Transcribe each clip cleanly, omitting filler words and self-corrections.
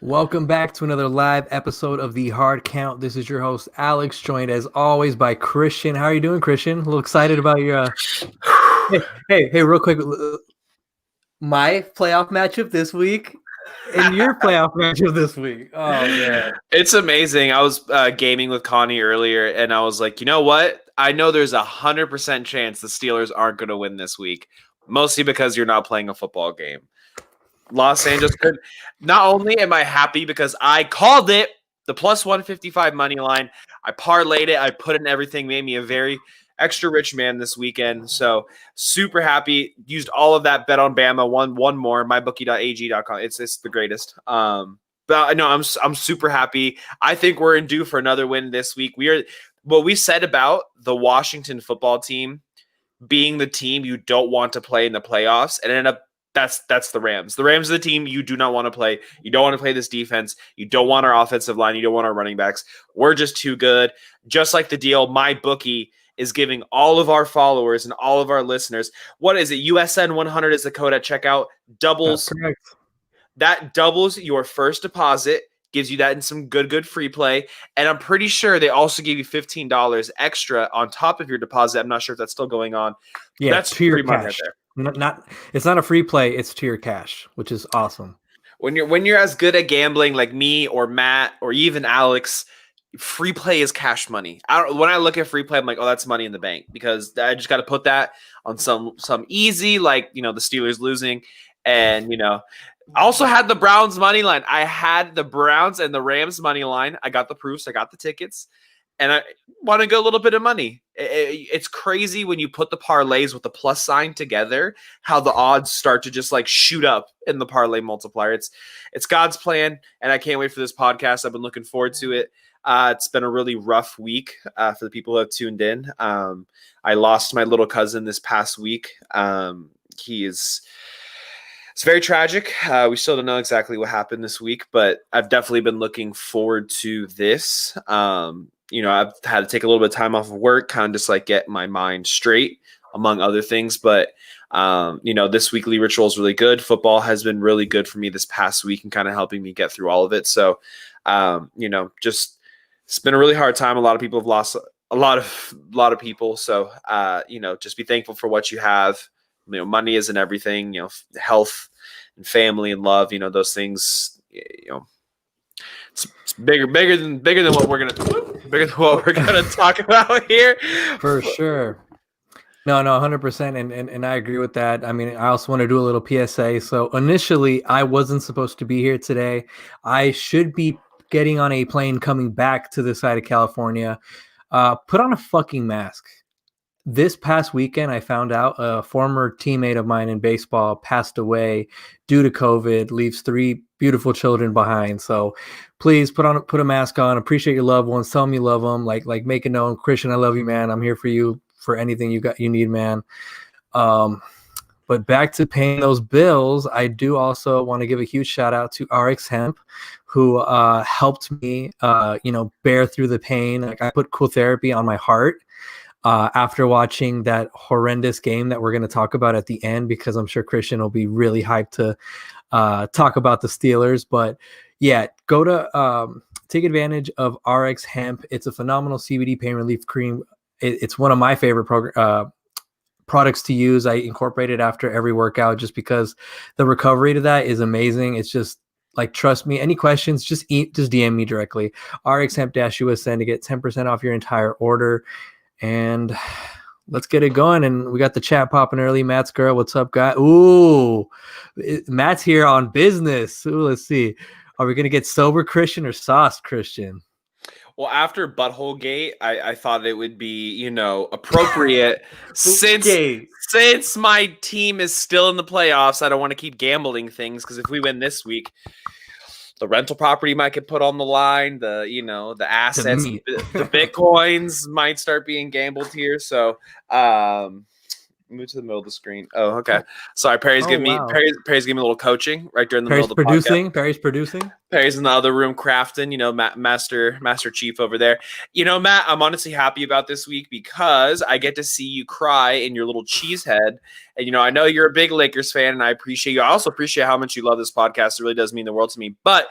Welcome back to another live episode of The Hard Count. This is your host, Alex, joined as always by Christian. How are you doing, Christian? A little excited about your. Hey, real quick. My playoff matchup this week and your playoff matchup this week. Oh, man. It's amazing. I was gaming with Connie earlier, and I was like, you know what? I know there's 100% chance the Steelers aren't going to win this week, mostly because you're not playing a football game. Los Angeles could. Not only am I happy because I called it, the plus 155 money line, I parlayed it, I put in everything, made me a very extra rich man this weekend. So super happy. Used all of that bet on Bama. One more, mybookie.ag.com. It's the greatest. But no, I'm super happy. I think we're in due for another win this week. We are what we said about the Washington football team being the team you don't want to play in the playoffs, and ended up that's the Rams. The Rams are the team you do not want to play. You don't want to play this defense. You don't want our offensive line. You don't want our running backs. We're just too good. Just like the deal, my bookie is giving all of our followers and all of our listeners, what is it? USN 100 is the code at checkout. Doubles. That's correct. That doubles your first deposit, gives you that in some good free play. And I'm pretty sure they also give you $15 extra on top of your deposit. I'm not sure if that's still going on. Yeah, That's to your pretty much cash. right there. It's not a free play, it's to your cash, which is awesome. When you're as good at gambling like me or Matt or even Alex, free play is cash money. When I look at free play, I'm like, oh, that's money in the bank, because I just got to put that on some easy, like, the Steelers losing. And I also had the Browns money line. I had the Browns and the Rams money line. I got the proofs. I got the tickets. And I want to get a little bit of money. It's crazy when you put the parlays with the plus sign together, how the odds start to just like shoot up in the parlay multiplier. It's God's plan, and I can't wait for this podcast. I've been looking forward to it. It's been a really rough week for the people who have tuned in. I lost my little cousin this past week. It's very tragic. We still don't know exactly what happened this week, but I've definitely been looking forward to this. I've had to take a little bit of time off of work, kind of just like get my mind straight, among other things. But, this weekly ritual is really good. Football has been really good for me this past week and kind of helping me get through all of it. So, just it's been a really hard time. A lot of people have lost a lot of people. So, just be thankful for what you have. Money isn't everything. Health and family and love. Those things. It's bigger than what we're gonna talk about here. For sure. No, 100%, and I agree with that. I mean, I also want to do a little PSA. So initially, I wasn't supposed to be here today. I should be getting on a plane coming back to this side of California. Put on a fucking mask. This past weekend, I found out a former teammate of mine in baseball passed away due to COVID, leaves 3 beautiful children behind. So please put a mask on. Appreciate your loved ones. Tell them you love them. Like make it known. Christian, I love you, man. I'm here for you for anything you need, man. But back to paying those bills, I do also want to give a huge shout out to RX Hemp, who helped me, bear through the pain. Like, I put cool therapy on my heart. After watching that horrendous game that we're going to talk about at the end, because I'm sure Christian will be really hyped to talk about the Steelers. But yeah, go to take advantage of RX Hemp. It's a phenomenal CBD pain relief cream. It's one of my favorite products to use. I incorporate it after every workout just because the recovery to that is amazing. It's just like, trust me, any questions, just DM me directly. RX Hemp-USN to get 10% off your entire order. And let's get it going. And we got the chat popping early. Matt's girl, what's up, guy? Ooh, Matt's here on business. Ooh, let's see. Are we going to get sober Christian or sauce Christian? Well, after Butthole Gate, I thought it would be, appropriate since my team is still in the playoffs. I don't want to keep gambling things, because if we win this week, the rental property might get put on the line. The assets, the Bitcoins might start being gambled here. So, move to the middle of the screen. Oh, okay. Sorry, Perry's giving me a little coaching right during the middle of the podcast. Perry's producing. Perry's in the other room crafting. Master Chief over there. Matt, I'm honestly happy about this week because I get to see you cry in your little cheese head. And I know you're a big Lakers fan, and I appreciate you. I also appreciate how much you love this podcast. It really does mean the world to me. But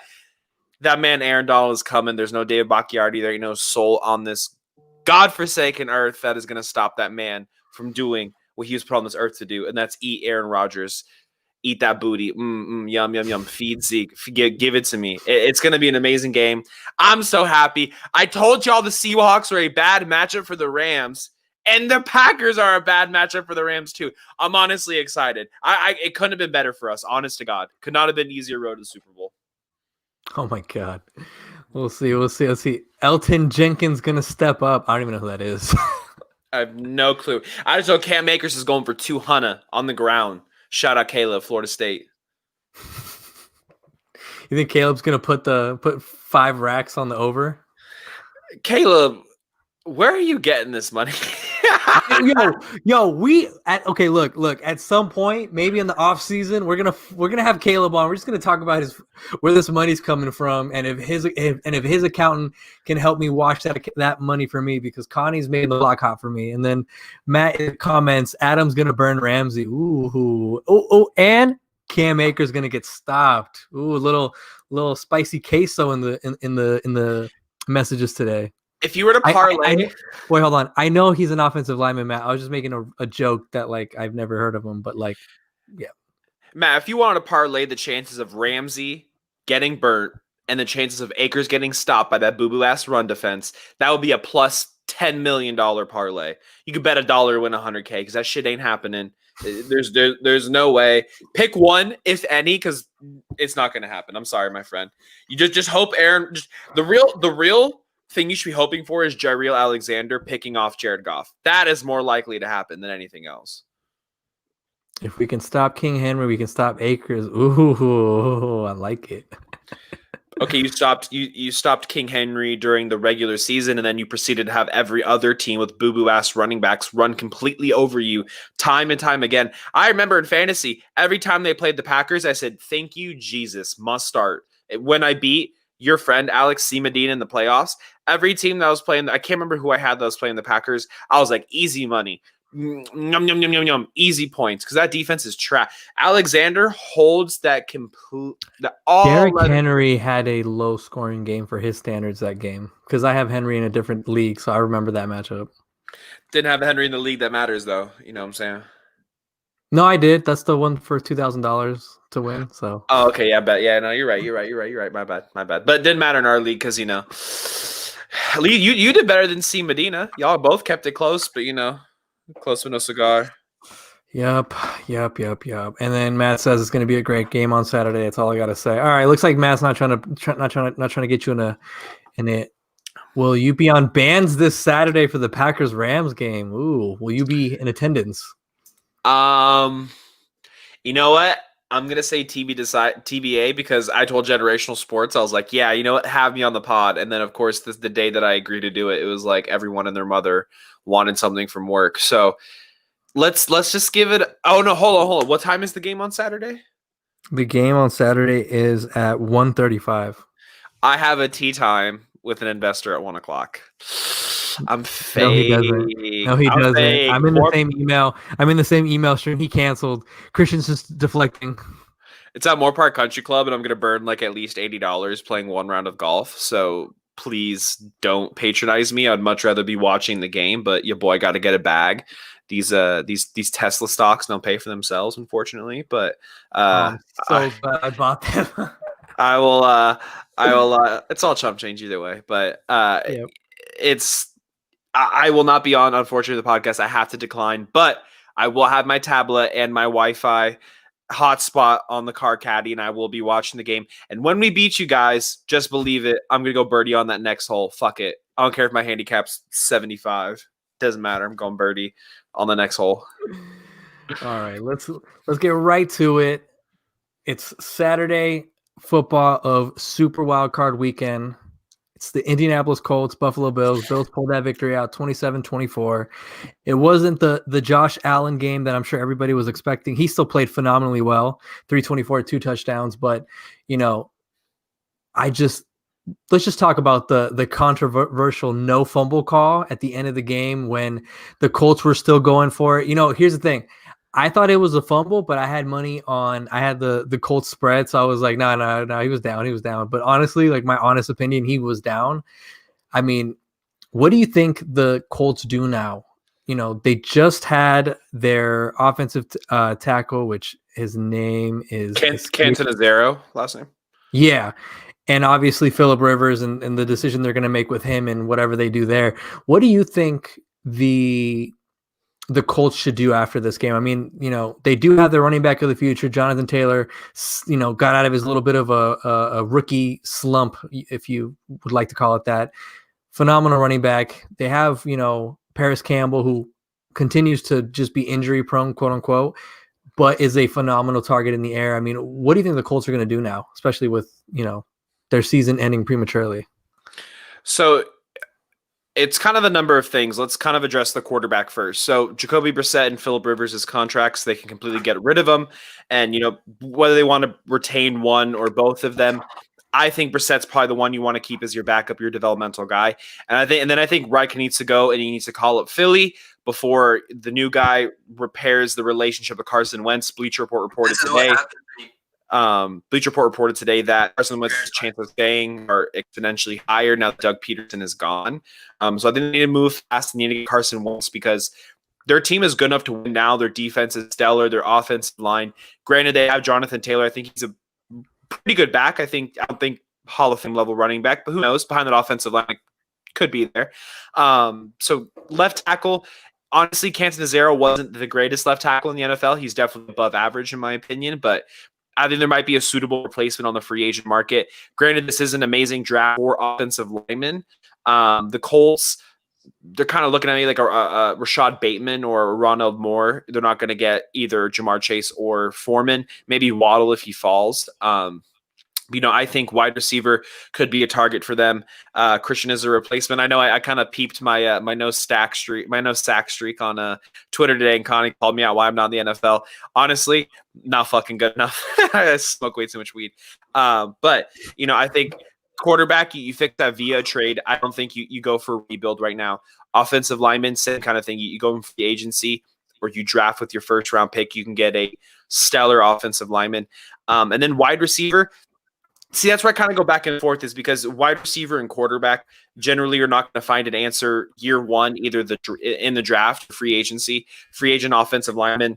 That man Aaron Donald is coming. There's no David Bakhtiari. There ain't no soul on this godforsaken earth that is going to stop that man from doing what he was put on this earth to do, and that's eat Aaron Rodgers. Eat that booty. Yum, yum, yum. Feed Zeke. Give it to me. It's going to be an amazing game. I'm so happy. I told y'all the Seahawks are a bad matchup for the Rams, and the Packers are a bad matchup for the Rams too. I'm honestly excited. It couldn't have been better for us, honest to God. Could not have been an easier road to the Super Bowl. Oh my God. We'll see. Let's see. Elton Jenkins going to step up. I don't even know who that is. I have no clue. I just know Cam Akers is going for 200 on the ground. Shout out Caleb, Florida State. You think Caleb's gonna put 5 racks on the over? Caleb, where are you getting this money? Look. At some point, maybe in the off season, we're gonna have Caleb on. We're just gonna talk about where this money's coming from, and if his accountant can help me wash that money for me, because Connie's made the block hot for me. And then Matt comments, Adam's gonna burn Ramsey. And Cam Akers gonna get stopped. Ooh, a little spicy queso in the messages today. If you were to parlay, wait, hold on. I know he's an offensive lineman, Matt. I was just making a joke that I've never heard of him, but yeah. Matt, if you wanted to parlay the chances of Ramsey getting burnt and the chances of Akers getting stopped by that boo-boo ass run defense, that would be a plus $10 million parlay. You could bet $1 to win 100K because that shit ain't happening. There's no way. Pick one, if any, because it's not going to happen. I'm sorry, my friend. You just hope Aaron. The real thing you should be hoping for is Jaireel Alexander picking off Jared Goff. That is more likely to happen than anything else. If we can stop King Henry, we can stop Akers. Ooh, I like it. Okay, you stopped King Henry during the regular season, and then you proceeded to have every other team with boo-boo ass running backs run completely over you time and time again. I remember in fantasy, every time they played the Packers, I said, "Thank you, Jesus, must start." When I beat your friend Alex C. Medina in the playoffs, every team that was playing, I can't remember who I had that was playing the Packers, I was like, easy money. Easy points, because that defense is trash. Alexander holds that complete. Derrick Henry had a low scoring game for his standards that game, because I have Henry in a different league, so I remember that matchup. Didn't have Henry in the league that matters, though. You know what I'm saying? No, I did. That's the one for $2,000 to win. So. Oh, okay. Yeah, bet. Yeah, no, you're right. My bad. But it didn't matter in our league because Lee, you did better than C. Medina. Y'all both kept it close, but close with no cigar. Yep. And then Matt says it's going to be a great game on Saturday. That's all I got to say. All right, looks like Matt's not trying to get you in it. Will you be on bands this Saturday for the Packers Rams game? Ooh, will you be in attendance? You know what? I'm gonna say TBA because I told Generational Sports, I was like, yeah, you know what? Have me on the pod. And then of course the day that I agreed to do it, it was like everyone and their mother wanted something from work. So let's just give it. Oh no, hold on. What time is the game on Saturday? The game on Saturday is at 1:35. I have a tea time with an investor at 1:00. I'm fake. No, he doesn't. Fake. I'm in the same email. I'm in the same email stream. He canceled. Christian's just deflecting. It's at Moore Park Country Club, and I'm going to burn at least $80 playing one round of golf. So please don't patronize me. I'd much rather be watching the game, but your boy got to get a bag. These Tesla stocks don't pay for themselves, unfortunately. But I'm so glad I bought them. I will. It's all chump change either way, but yep. I will not be on, unfortunately, the podcast. I have to decline, but I will have my tablet and my Wi-Fi hotspot on the car caddy, and I will be watching the game. And when we beat you guys, just believe it, I'm going to go birdie on that next hole. Fuck it. I don't care if my handicap's 75. Doesn't matter. I'm going birdie on the next hole. All right, let's get right to it. It's Saturday football of Super Wild Card Weekend. It's the Indianapolis Colts, Buffalo Bills. Bills pulled that victory out 27-24. It wasn't the Josh Allen game that I'm sure everybody was expecting. He still played phenomenally well, 324, 2 touchdowns. But, let's just talk about the controversial no fumble call at the end of the game when the Colts were still going for it. Here's the thing. I thought it was a fumble, but I had money on. I had the Colts spread, so I was like, no, he was down, he was down. But honestly, like my honest opinion, he was down. I mean, what do you think the Colts do now? You know, they just had their offensive tackle, which his name is Cantanazero, last name. yeah, and obviously Phillip Rivers and the decision they're going to make with him and whatever they do there. What do you think the Colts should do after this game? I mean, you know, they do have their running back of the future, Jonathan Taylor, you know, got out of his little bit of a rookie slump, if you would like to call it that. Phenomenal running back. They have, you know, Paris Campbell, who continues to just be injury prone, quote unquote, but is a phenomenal target in the air. I mean, what do you think the Colts are going to do now, especially with, you know, their season ending prematurely? So it's kind of a number of things. Let's kind of address the quarterback first. So Jacoby Brissett and Phillip Rivers' contracts, they can completely get rid of them. And, you know, whether they want to retain one or both of them, I think Brissett's probably the one you want to keep as your backup, your developmental guy. And then I think Reich needs to go and he needs to call up Philly before the new guy repairs the relationship with Carson Wentz. Bleacher Report reported today. Bleacher Report reported today that Carson Wentz's chance of staying are exponentially higher now that Doug Peterson is gone. So I think they need to move fast and need to get Carson Wentz because their team is good enough to win now. Their defense is stellar. Their offensive line. Granted, they have Jonathan Taylor. I think he's a pretty good back. I don't think Hall of Fame level running back, but who knows? Behind that offensive line, could be there. So left tackle. Honestly, Cantanazero wasn't the greatest left tackle in the NFL. He's definitely above average in my opinion, but I think there might be a suitable replacement on the free agent market. Granted, this is an amazing draft for offensive linemen. The Colts, they're kind of looking at me like a Rashad Bateman or Ronald Moore. They're not going to get either Jamar Chase or Foreman. Maybe Waddle if he falls. You know, I think wide receiver could be a target for them. Christian is a replacement. I know I kind of peeped my my no sack streak on Twitter today, and Connie called me out why I'm not in the NFL. Honestly, not fucking good enough. I smoke way too much weed. But you know, I think quarterback, you fix that via trade. I don't think you go for a rebuild right now. Offensive lineman, same kind of thing. You go in free agency or you draft with your first round pick. You can get a stellar offensive lineman, and then wide receiver. See, that's where I kind of go back and forth is because wide receiver and quarterback generally are not going to find an answer year one, either in the draft, free agency, free agent offensive lineman.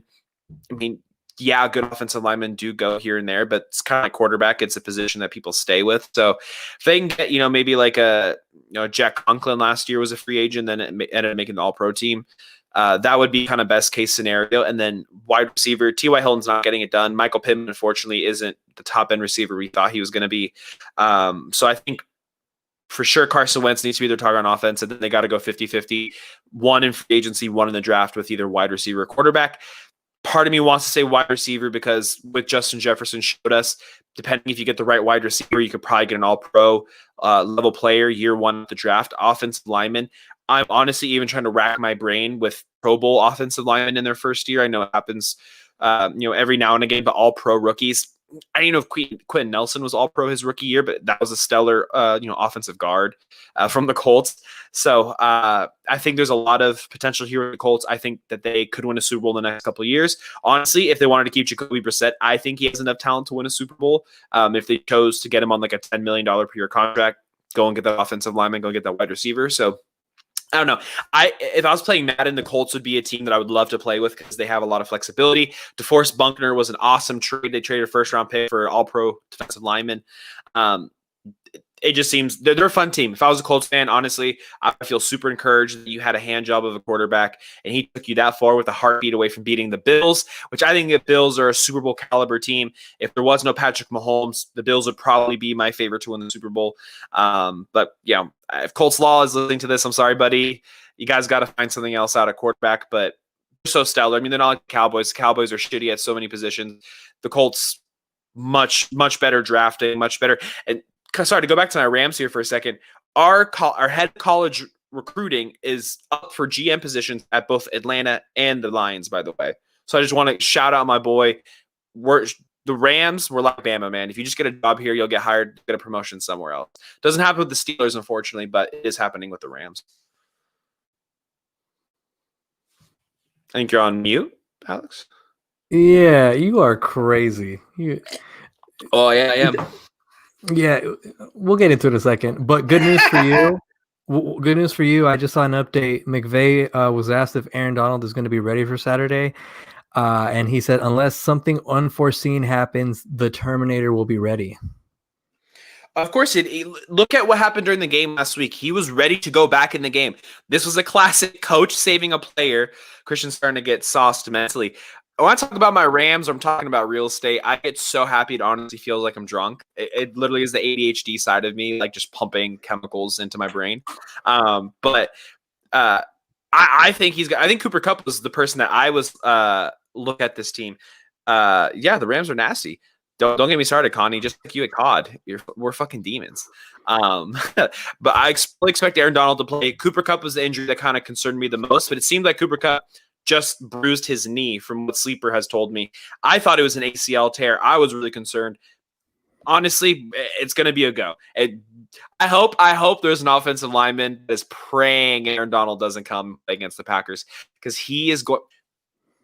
I mean, yeah, good offensive linemen do go here and there, but it's kind of like quarterback. It's a position that people stay with. So if they can get, you know, maybe like Jack Conklin last year was a free agent, then it ended up making the All-Pro team. That would be kind of best case scenario. And then wide receiver, T.Y. Hilton's not getting it done. Michael Pittman, unfortunately, isn't the top end receiver we thought he was going to be. So I think for sure Carson Wentz needs to be their target on offense, and then they got to go 50-50, one in free agency, one in the draft with either wide receiver or quarterback. Part of me wants to say wide receiver because with Justin Jefferson showed us, depending if you get the right wide receiver, you could probably get an all-pro level player year one at the draft. Offensive lineman, I'm honestly even trying to rack my brain with Pro Bowl offensive linemen in their first year. I know it happens, every now and again, but all pro rookies. I didn't know if Quentin Nelson was all pro his rookie year, but that was a stellar, offensive guard from the Colts. So I think there's a lot of potential here with the Colts. I think that they could win a Super Bowl in the next couple of years. Honestly, if they wanted to keep Jacoby Brissett, I think he has enough talent to win a Super Bowl. If they chose to get him on like a $10 million per year contract, go and get that offensive lineman, go get that wide receiver. So I don't know. If I was playing Madden, the Colts would be a team that I would love to play with because they have a lot of flexibility. DeForest Buckner was an awesome trade. They traded a first-round pick for all-pro defensive lineman. It just seems they're a fun team. If I was a Colts fan, honestly, I feel super encouraged that you had a hand job of a quarterback and he took you that far with a heartbeat away from beating the Bills, which I think the Bills are a Super Bowl caliber team. If there was no Patrick Mahomes, the Bills would probably be my favorite to win the Super Bowl. But yeah, if Colts Law is listening to this, I'm sorry, buddy. You guys got to find something else out at quarterback, but they're so stellar. I mean, they're not like the Cowboys. The Cowboys are shitty at so many positions. The Colts, much better drafting, much better. And sorry to go back to my Rams here for a second. Our head college recruiting is up for GM positions at both Atlanta and the Lions, by the way. So I just want to shout out my boy. The Rams were like Bama, man. If you just get a job here, you'll get hired, get a promotion somewhere else. Doesn't happen with the Steelers, unfortunately, but it is happening with the Rams. I think you're on mute, Alex. Yeah, you are crazy. Oh yeah, I am. Yeah, we'll get into it in a second. But good news for you. Good news for you. I just saw an update. McVay was asked if Aaron Donald is going to be ready for Saturday. And he said, unless something unforeseen happens, the Terminator will be ready. Of course, look at what happened during the game last week. He was ready to go back in the game. This was a classic coach saving a player. Christian's starting to get sauced mentally. When I talk about my Rams, or I'm talking about real estate, I get so happy. It honestly feels like I'm drunk. It literally is the ADHD side of me, like just pumping chemicals into my brain. But I think I think Cooper Kupp was the person that I was look at this team. Yeah, the Rams are nasty. Don't get me started, Connie. Just like you at COD, we're fucking demons. But I expect Aaron Donald to play. Cooper Kupp was the injury that kind of concerned me the most, but it seemed like Cooper Kupp just bruised his knee, from what Sleeper has told me. I thought it was an ACL tear. I was really concerned. Honestly, it's going to be a go. I hope there's an offensive lineman that is praying Aaron Donald doesn't come against the Packers, because he is going.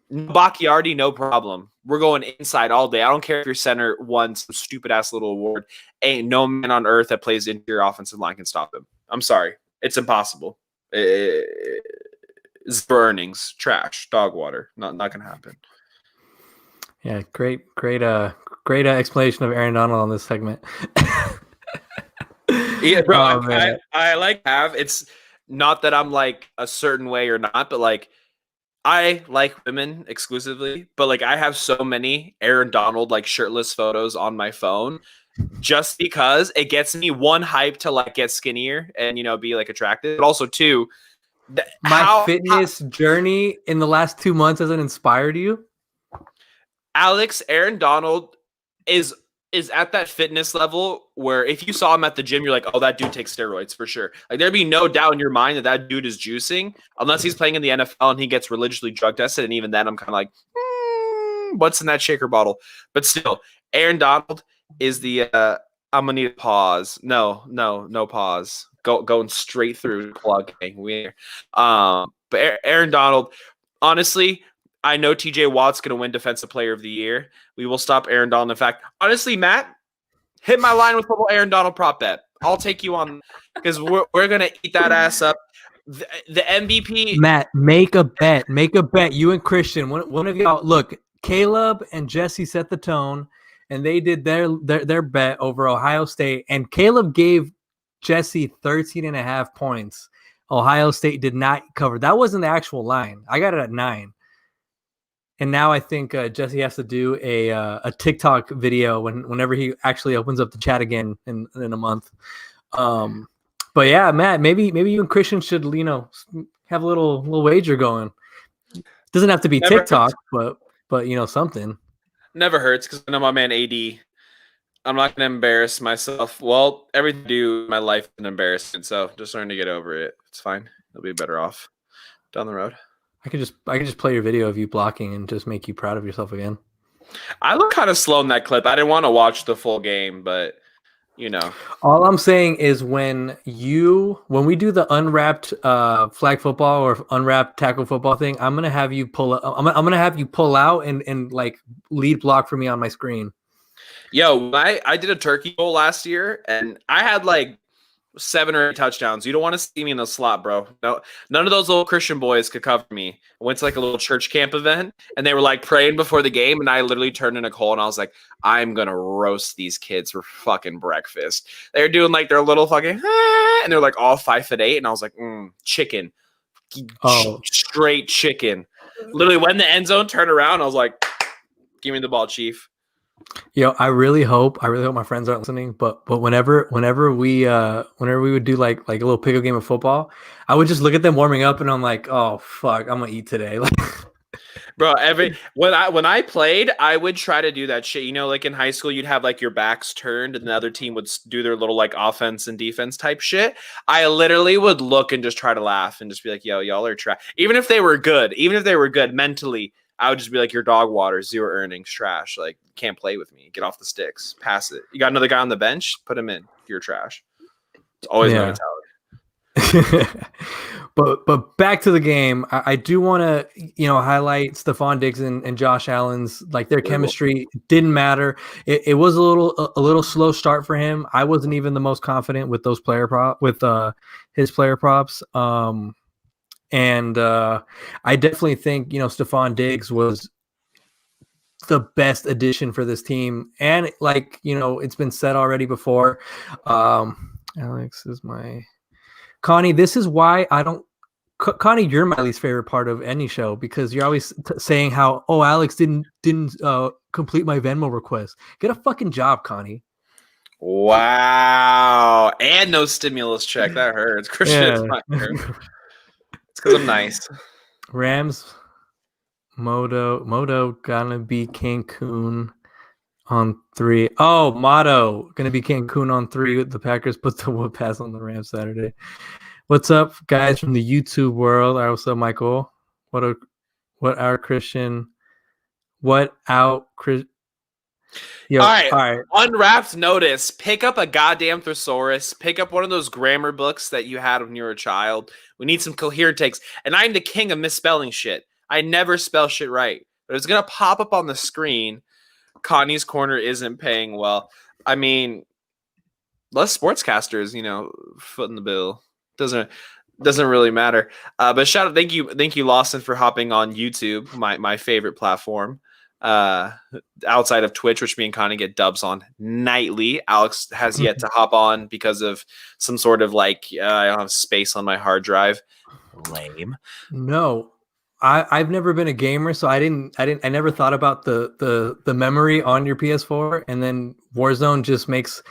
Bacchiardi, no problem. We're going inside all day. I don't care if your center won some stupid ass little award. Ain't no man on earth that plays interior offensive line can stop him. I'm sorry, it's impossible. It's earnings, trash, dog water. Not gonna happen. Yeah, great explanation of Aaron Donald on this segment. Yeah, bro. I like have it's not that I'm like a certain way or not, but like I like women exclusively, but like I have so many Aaron Donald like shirtless photos on my phone just because it gets me one hype to like get skinnier and be like attractive, but also two, my fitness journey in the last 2 months hasn't inspired you. Aaron Donald is at that fitness level where if you saw him at the gym, you're like, oh, that dude takes steroids for sure. Like there'd be no doubt in your mind that dude is juicing, unless he's playing in the NFL and he gets religiously drug tested. And even then, I'm kind of like, what's in that shaker bottle? But still, Aaron Donald is the. I'm gonna need a pause. No pause. Going straight through plug. But Aaron Donald, honestly, I know TJ Watt's going to win Defensive Player of the Year. We will stop Aaron Donald. In fact, honestly, Matt, hit my line with a little Aaron Donald prop bet. I'll take you on, because we're going to eat that ass up. The MVP. Matt, make a bet. Make a bet. You and Christian, one of y'all. Look, Caleb and Jesse set the tone, and they did their bet over Ohio State. And Caleb gave Jesse 13.5 points. Ohio State did not cover. That wasn't the actual line. I got it at 9. And now I think Jesse has to do a TikTok video whenever he actually opens up the chat again in a month. But yeah, Matt, maybe you and Christian should have a little wager going. Doesn't have to be TikTok, but something. Never hurts, because I know my man AD. I'm not going to embarrass myself. Well, everything I do in my life is an embarrassment, so just learn to get over it. It's fine. You'll be better off down the road. I could just play your video of you blocking and just make you proud of yourself again. I look kind of slow in that clip. I didn't want to watch the full game, but All I'm saying is when we do the unwrapped flag football or unwrapped tackle football thing, I'm gonna have you pull up. I'm gonna have you pull out and like lead block for me on my screen. Yo, I did a turkey bowl last year, and I had like 7 or 8 touchdowns. You don't want to see me in the slot, bro. No, none of those little Christian boys could cover me. I went to like a little church camp event, and they were like praying before the game, and I literally turned in a call, and I was like, I'm gonna roast these kids for fucking breakfast. They're doing like their little fucking, and they're like all 5'8", and I was like, chicken, straight chicken. Literally, when the end zone turned around, I was like, give me the ball, chief. Yo, I really hope my friends aren't listening, but whenever we would do like a little pickup game of football, I would just look at them warming up and I'm like, oh fuck, I'm gonna eat today. Bro, when I played, I would try to do that shit. Like in high school, you'd have like your backs turned and the other team would do their little like offense and defense type shit. I literally would look and just try to laugh and just be like, yo, y'all are trash. Even if they were good mentally, I would just be like, your dog water, 0 earnings, trash. Like, can't play with me. Get off the sticks. Pass it. You got another guy on the bench? Put him in. You're trash. It's always my mentality. But back to the game, I do want to highlight Stephon Diggs and Josh Allen's their chemistry didn't matter. It was a little slow start for him. I wasn't even the most confident with those his player props. And I definitely think Stephon Diggs was the best addition for this team, and it's been said already before. Alex is my Connie. This is why I don't. Connie, you're my least favorite part of any show because you're always saying how Alex didn't complete my Venmo request. Get a fucking job, Connie. Wow, and no stimulus check. That hurts. Christian, Yeah. it's not hurt. It's because I'm nice. Rams, Moto gonna be Cancun on 3. Oh, Motto gonna be Cancun on 3. The Packers put the whoop pass on the Rams Saturday. What's up, guys from the YouTube world? All right, what's up, Michael? What out, Christian? Yo, all right. Unwrapped notice. Pick up a goddamn thesaurus. Pick up one of those grammar books that you had when you were a child. We need some coherent takes. And I'm the king of misspelling shit. I never spell shit right. But it's going to pop up on the screen. Connie's Corner isn't paying well. I mean, less sportscasters, foot in the bill. Doesn't really matter. But shout out, thank you, Lawson, for hopping on YouTube, my favorite platform. Outside of Twitch, which me and Connie get dubs on nightly. Alex has yet to hop on because of some sort of I don't have space on my hard drive. Lame. No, I've never been a gamer, so I never thought about the memory on your PS4, and then Warzone just makes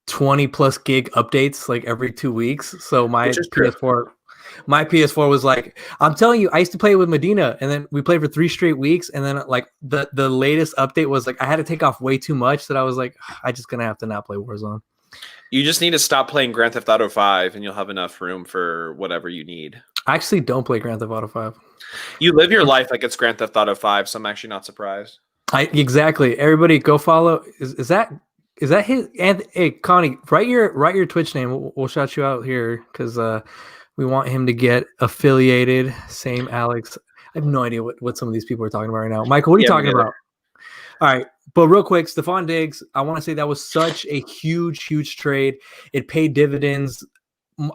20 plus gig updates every 2 weeks. So my PS4 was I'm telling you, I used to play with Medina, and then we played for 3 straight weeks, and then the latest update was I had to take off way too much that I was I just gonna have to not play Warzone. You just need to stop playing Grand Theft Auto 5 and you'll have enough room for whatever you need. I actually don't play Grand Theft Auto 5. You live your life like it's Grand Theft Auto 5, so I'm actually not surprised. Exactly. Everybody go follow. Is that his? And hey, Connie, write your Twitch name. We'll shout you out here because we want him to get affiliated. Same Alex. I have no idea what some of these people are talking about right now. Michael, what are you talking about? All right. But real quick, Stephon Diggs, I want to say that was such a huge trade. It paid dividends.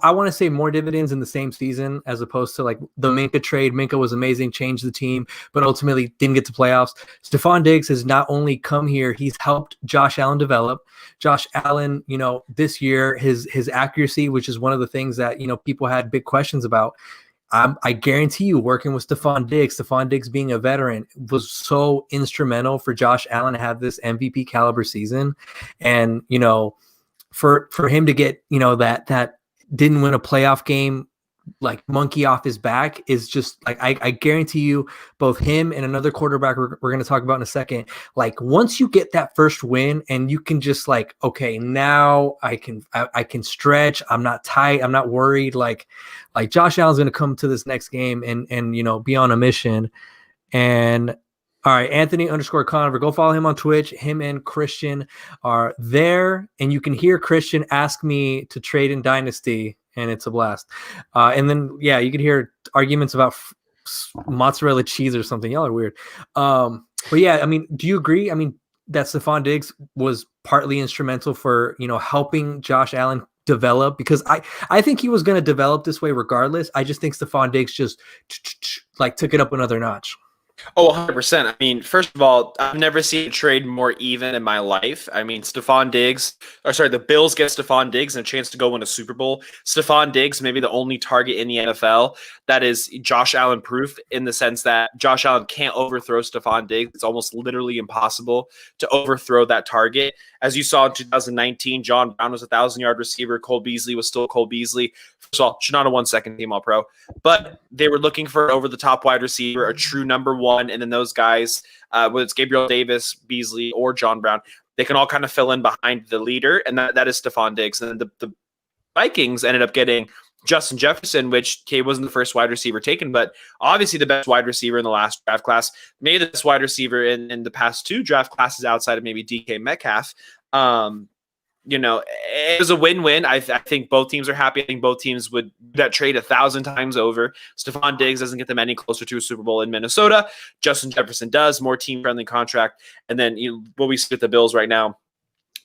I want to say more dividends in the same season as opposed to the Minkah trade. Minkah was amazing, changed the team, but ultimately didn't get to playoffs. Stephon Diggs has not only come here, he's helped Josh Allen develop. Josh Allen, this year, his accuracy, which is one of the things that, people had big questions about. I guarantee you, working with Stephon Diggs being a veteran was so instrumental for Josh Allen to have this MVP caliber season. And, for him to get, that didn't win a playoff game, monkey off his back is just I guarantee you both him and another quarterback we're going to talk about in a second. Once you get that first win and you can just okay, now I can stretch. I'm not tight. I'm not worried. Josh Allen's going to come to this next game and be on a mission. And all right, Anthony _Conover, go follow him on Twitch. Him and Christian are there, and you can hear Christian ask me to trade in Dynasty, and it's a blast. And then, yeah, you can hear arguments about mozzarella cheese or something. Y'all are weird. But yeah, do you agree? That Stephon Diggs was partly instrumental for, helping Josh Allen develop, because I think he was going to develop this way regardless. I just think Stephon Diggs just took it up another notch. Oh, 100%. First of all, I've never seen a trade more even in my life. The Bills get Stephon Diggs and a chance to go win a Super Bowl. Stephon Diggs may be the only target in the NFL that is Josh Allen proof, in the sense that Josh Allen can't overthrow Stephon Diggs. It's almost literally impossible to overthrow that target. As you saw in 2019, John Brown was a 1,000-yard receiver. Cole Beasley was still Cole Beasley. First of all, should not have won second team All-Pro. But they were looking for over-the-top wide receiver, a true number one, and then those guys, whether it's Gabriel Davis, Beasley, or John Brown, they can all kind of fill in behind the leader, and that is Stephon Diggs. And then the Vikings ended up getting Justin Jefferson, which wasn't the first wide receiver taken, but obviously the best wide receiver in the last draft class, maybe the best wide receiver in the past 2 draft classes outside of maybe DK Metcalf. it was a win-win. I think both teams are happy. I think both teams would do that trade 1,000 times over. Stephon Diggs doesn't get them any closer to a Super Bowl in Minnesota. Justin Jefferson does, more team-friendly contract. And then what we see with the Bills right now,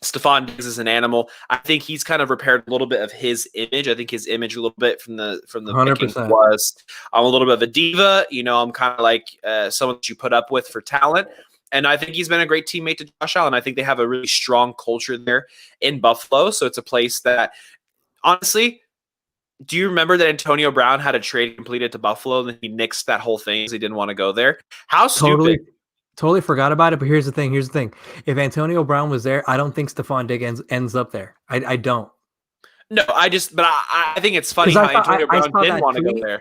Stephon Diggs is an animal. I think he's kind of repaired a little bit of his image. I think his image a little bit from the 100%. was, I'm a little bit of a diva. I'm kind of like someone that you put up with for talent. And I think he's been a great teammate to Josh Allen. I think they have a really strong culture there in Buffalo. So it's a place that, honestly, do you remember that Antonio Brown had a trade completed to Buffalo and then he nixed that whole thing because he didn't want to go there? How stupid. Totally forgot about it, but here's the thing. If Antonio Brown was there, I don't think Stephon Diggs ends up there. I don't. No, I think it's funny how Antonio Brown didn't want to go there.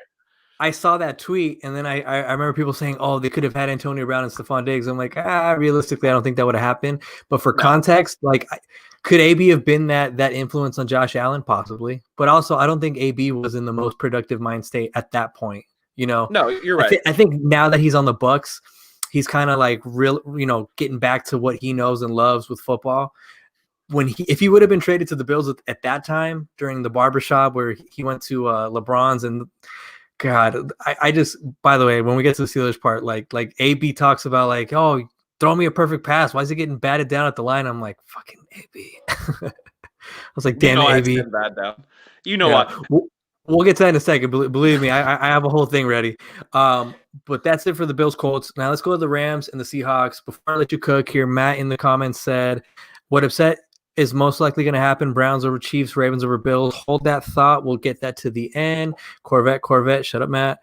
I saw that tweet, and then I remember people saying, "Oh, they could have had Antonio Brown and Stephon Diggs." I'm like, realistically, I don't think that would have happened. But for context, like, could AB have been that influence on Josh Allen? Possibly, but also I don't think AB was in the most productive mind state at that point. No, you're right. I think now that he's on the Bucks, he's kind of like getting back to what he knows and loves with football. If he would have been traded to the Bills at that time during the barbershop where he went to LeBron's and. God, I just, by the way, when we get to the Steelers part, like AB talks about like, oh, throw me a perfect pass. Why is he getting batted down at the line? I'm like, fucking AB. I was like, damn AB. Bad down. What? We'll get to that in a second. Believe me, I have a whole thing ready. But that's it for the Bills Colts. Now let's go to the Rams and the Seahawks. Before I let you cook here, Matt in the comments said, what upset is most likely going to happen? Browns over Chiefs, Ravens over Bills. Hold that thought. We'll get that to the end. Corvette. Shut up, Matt.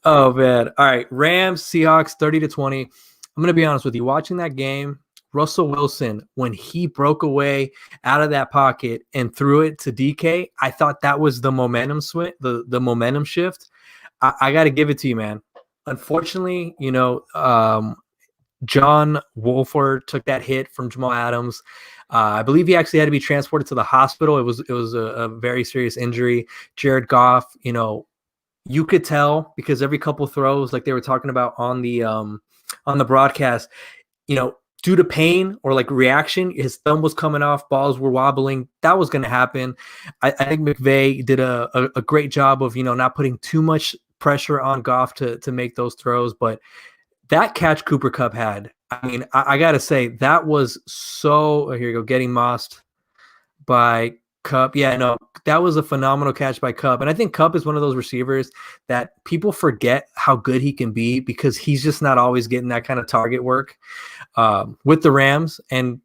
Oh, man. All right. Rams, Seahawks, 30-20. I'm going to be honest with you. Watching that game, Russell Wilson, when he broke away out of that pocket and threw it to DK, I thought that was the momentum swing, the momentum shift. I got to give it to you, man. Unfortunately, John Wolford took that hit from Jamal Adams. I believe he actually had to be transported to the hospital. It was a very serious injury. Jared Goff, you could tell because every couple throws, like they were talking about on the broadcast, due to pain or like reaction, his thumb was coming off, balls were wobbling. That was going to happen. I think McVay did a great job of not putting too much pressure on Goff to make those throws, but that catch Cooper Kupp had, I mean, I got to say, that was so, here you go, getting mossed by Kupp. Yeah, no, that was a phenomenal catch by Kupp. And I think Kupp is one of those receivers that people forget how good he can be because he's just not always getting that kind of target work with the Rams. And,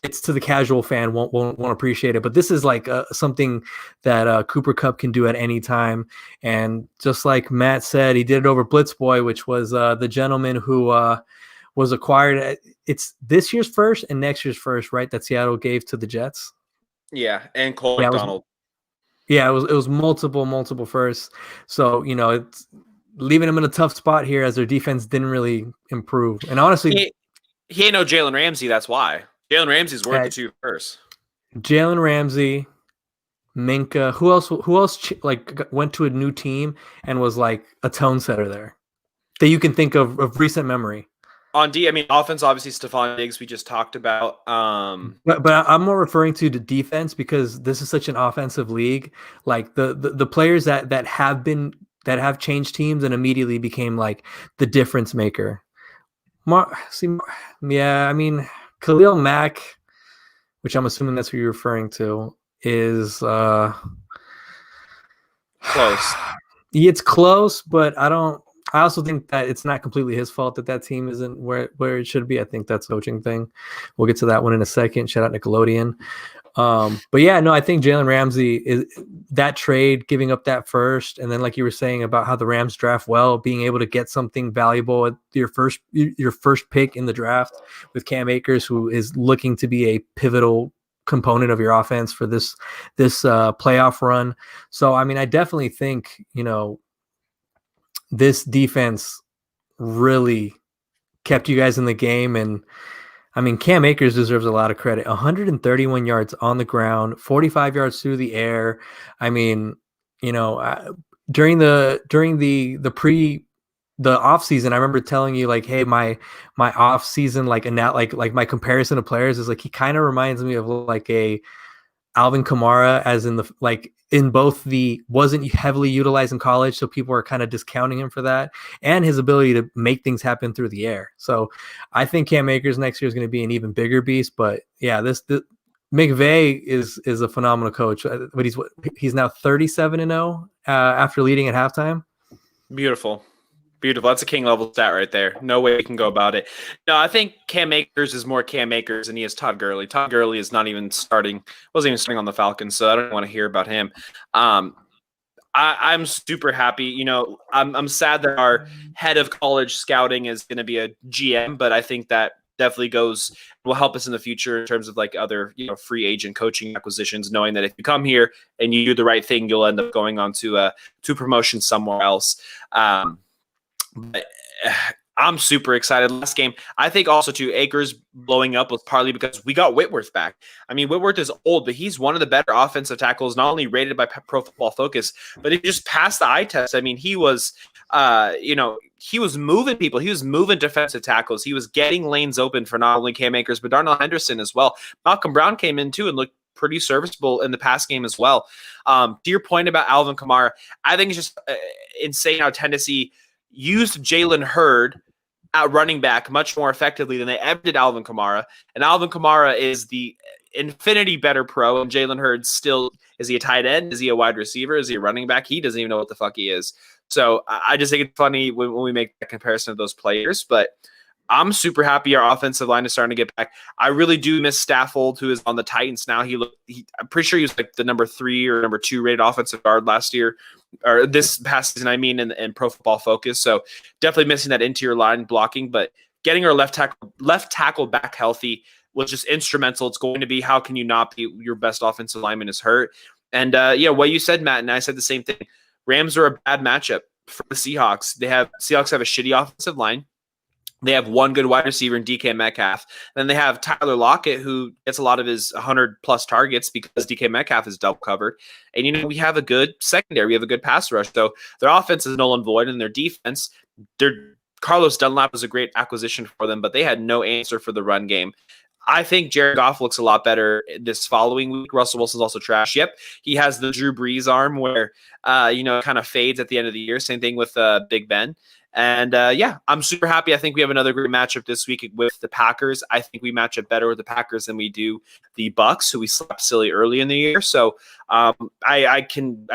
it's to the casual fan won't appreciate it, but this is like something that Cooper Kupp can do at any time. And just like Matt said, he did it over Blitzboy, which was the gentleman who was acquired. It's this year's first and next year's first, right? That Seattle gave to the Jets. Yeah, and Cole McDonald. It was multiple firsts. So it's leaving him in a tough spot here as their defense didn't really improve. And honestly, he ain't no Jalen Ramsey. That's why. Jalen Ramsey's worth the 2 first. Jalen Ramsey, Minka. Who else went to a new team and was like a tone setter there that you can think of recent memory? On D, I mean, offense, obviously Stephon Diggs we just talked about. But I'm more referring to the defense because this is such an offensive league. Like the players that have changed teams and immediately became like the difference maker. I mean. Khalil Mack, which I'm assuming that's who you're referring to, is close. It's close, but I also think that it's not completely his fault that team isn't where it should be. I think that's a coaching thing. We'll get to that one in a second. Shout out Nickelodeon. But yeah, no, I think Jalen Ramsey is that trade, giving up that first, and then like you were saying about how the Rams draft well, being able to get something valuable at your first pick in the draft with Cam Akers, who is looking to be a pivotal component of your offense for this playoff run. So I mean, I definitely think this defense really kept you guys in the game. And I mean, Cam Akers deserves a lot of credit. 131 yards on the ground, 45 yards through the air. I mean, during the the off season, I remember telling you like, hey, my off season like and now like my comparison of players is like he kind of reminds me of like a Alvin Kamara, as in the like in both the wasn't heavily utilized in college, so people are kind of discounting him for that, and his ability to make things happen through the air. So I think Cam Akers next year is going to be an even bigger beast. But yeah, this McVay is a phenomenal coach, but he's now 37-0 after leading at halftime. Beautiful. Beautiful. That's a king level stat right there. No way we can go about it. No, I think Cam Akers is more Cam Akers than he is Todd Gurley. Todd Gurley is not even wasn't even starting on the Falcons, so I don't want to hear about him. I'm super happy. You know, I'm sad that our head of college scouting is going to be a GM, but I think that definitely will help us in the future in terms of like other, you know, free agent coaching acquisitions, knowing that if you come here and you do the right thing, you'll end up going on to promotion somewhere else. But I'm super excited. Last game, I think also too, Akers blowing up was partly because we got Whitworth back. I mean, Whitworth is old, but he's one of the better offensive tackles, not only rated by Pro Football Focus, but he just passed the eye test. I mean, he was, he was moving people. He was moving defensive tackles. He was getting lanes open for not only Cam Akers, but Darnell Henderson as well. Malcolm Brown came in too and looked pretty serviceable in the pass game as well. To your point about Alvin Kamara, I think it's just insane how Tennessee used Jalen Hurd at running back much more effectively than they ever did Alvin Kamara. And Alvin Kamara is the infinity better pro, and Jalen Hurd still, is he a tight end? Is he a wide receiver? Is he a running back? He doesn't even know what the fuck he is. So I just think it's funny when we make that comparison of those players, but I'm super happy our offensive line is starting to get back. I really do miss Staffold, who is on the Titans now. I'm pretty sure he was like the number 3 or number 2 rated offensive guard last year, or this past season, I mean, in Pro Football Focus. So definitely missing that interior line blocking, but getting our left tackle back healthy was just instrumental. It's going to be, how can you not be your best offensive lineman is hurt? And what you said, Matt, and I said the same thing. Rams are a bad matchup for the Seahawks. Seahawks have a shitty offensive line. They have one good wide receiver in DK Metcalf. Then they have Tyler Lockett, who gets a lot of his 100-plus targets because DK Metcalf is double covered. And, we have a good secondary. We have a good pass rush. So their offense is null and void, and their defense, Carlos Dunlap was a great acquisition for them, but they had no answer for the run game. I think Jared Goff looks a lot better this following week. Russell Wilson's also trash. Yep, he has the Drew Brees arm where, it kind of fades at the end of the year. Same thing with Big Ben. And I'm super happy. I think we have another great matchup this week with the Packers. I think we match up better with the Packers than we do the Bucks, who we slapped silly early in the year. So I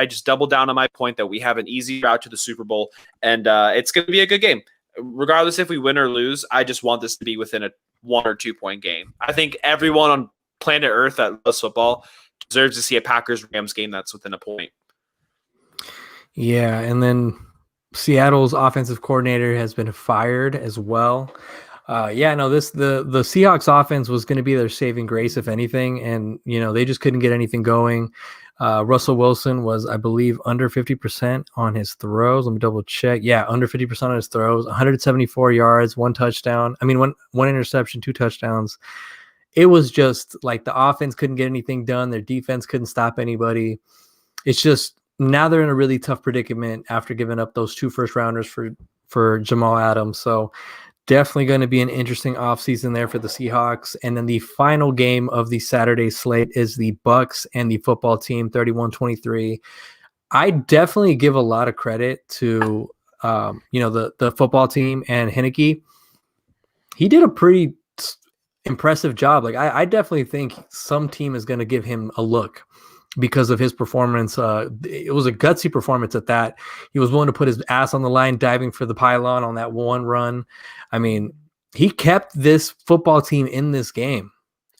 just double down on my point that we have an easy route to the Super Bowl, and it's going to be a good game. Regardless if we win or lose, I just want this to be within a 1 or 2 point game. I think everyone on planet Earth that loves football deserves to see a Packers-Rams game that's within a point. Yeah, and then Seattle's offensive coordinator has been fired as well. The Seahawks offense was going to be their saving grace, if anything, and they just couldn't get anything going. Russell Wilson was, I believe, under 50% on his throws. Let me double check. Yeah, under 50% on his throws. 174 yards, 1 touchdown. I mean, one interception, 2 touchdowns. It was just like the offense couldn't get anything done. Their defense couldn't stop anybody. It's just, now they're in a really tough predicament after giving up those 2 first-rounders for Jamal Adams. So definitely going to be an interesting offseason there for the Seahawks. And then the final game of the Saturday slate is the Bucks and the football team, 31-23. I definitely give a lot of credit to the football team and Hinnicky. He did a pretty impressive job. Like I definitely think some team is going to give him a look because of his performance. It was a gutsy performance at that. He was willing to put his ass on the line, diving for the pylon on that one run. I mean, he kept this football team in this game.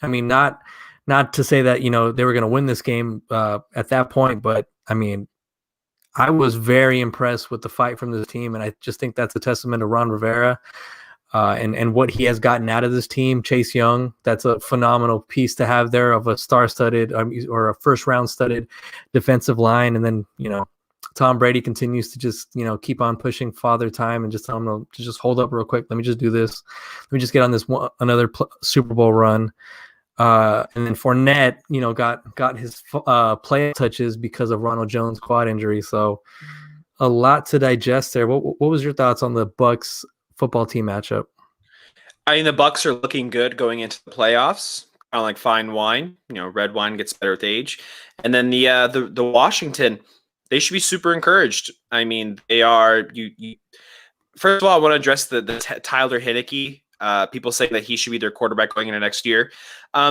I mean, not to say that, they were going to win this game at that point, but I mean, I was very impressed with the fight from this team. And I just think that's a testament to Ron Rivera and what he has gotten out of this team. Chase Young, that's a phenomenal piece to have there of a star-studded or a first-round studded defensive line. And then, Tom Brady continues to just, keep on pushing Father Time and just tell him to just hold up real quick. Let me just do this. Let me just get on this another Super Bowl run. And then Fournette, got his play touches because of Ronald Jones' quad injury. So a lot to digest there. What was your thoughts on the Bucks football team matchup? I mean, the Bucks are looking good going into the playoffs. Kind of like fine wine. Red wine gets better with age. And then the Washington, they should be super encouraged. I mean, they are you First of all, I want to address the Tyler Hinnicky. People saying that he should be their quarterback going into next year.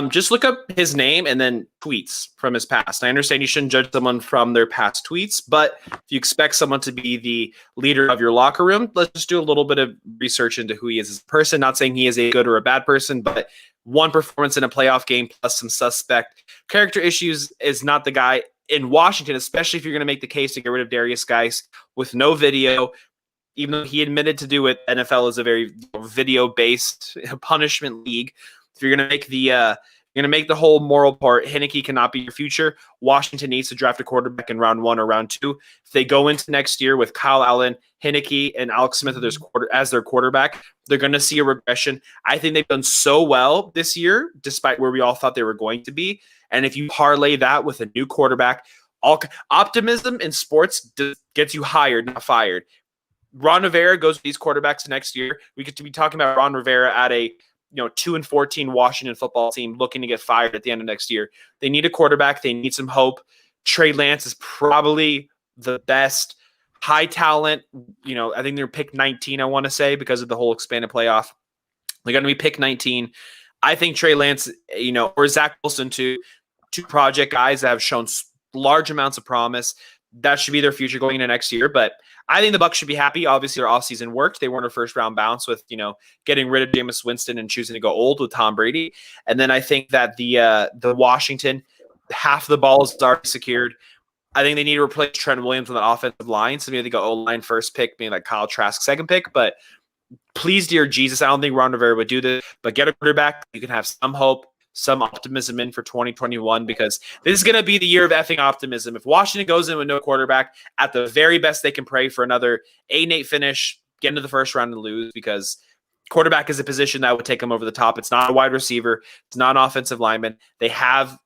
Just look up his name and then tweets from his past. I understand you shouldn't judge someone from their past tweets, but if you expect someone to be the leader of your locker room, let's just do a little bit of research into who he is as a person. Not saying he is a good or a bad person, but one performance in a playoff game plus some suspect character issues is not the guy in Washington, especially if you're going to make the case to get rid of Darius Geis with no video. Even though he admitted to do it, NFL is a very video-based punishment league. If you're going to make the whole moral part, Hinnicky cannot be your future. Washington needs to draft a quarterback in round 1 or round 2. If they go into next year with Kyle Allen, Hinnicky, and Alex Smith as their quarterback, they're going to see a regression. I think they've done so well this year, despite where we all thought they were going to be. And if you parlay that with a new quarterback, optimism in sports gets you hired, not fired. Ron Rivera goes with these quarterbacks next year. We could be talking about Ron Rivera at a 2-14 Washington football team looking to get fired at the end of next year. They need a quarterback. They need some hope. Trey Lance is probably the best high talent. I think they're pick 19, I want to say, because of the whole expanded playoff. They're going to be pick 19. I think Trey Lance, or Zach Wilson, two project guys that have shown large amounts of promise. That should be their future going into next year. But I think the Bucs should be happy. Obviously, their offseason worked. They weren't a first-round bounce with, getting rid of Jameis Winston and choosing to go old with Tom Brady. And then I think that the Washington, half the ball is already secured. I think they need to replace Trent Williams on the offensive line. So maybe they go O-line first pick, being like Kyle Trask second pick. But please, dear Jesus, I don't think Ron Rivera would do this. But get a quarterback. You can have some hope, some optimism in for 2021, because this is going to be the year of effing optimism. If Washington goes in with no quarterback, at the very best, they can pray for another 8-8 finish, get into the first round and lose, because quarterback is a position that would take them over the top. It's not a wide receiver. It's not an offensive lineman. They have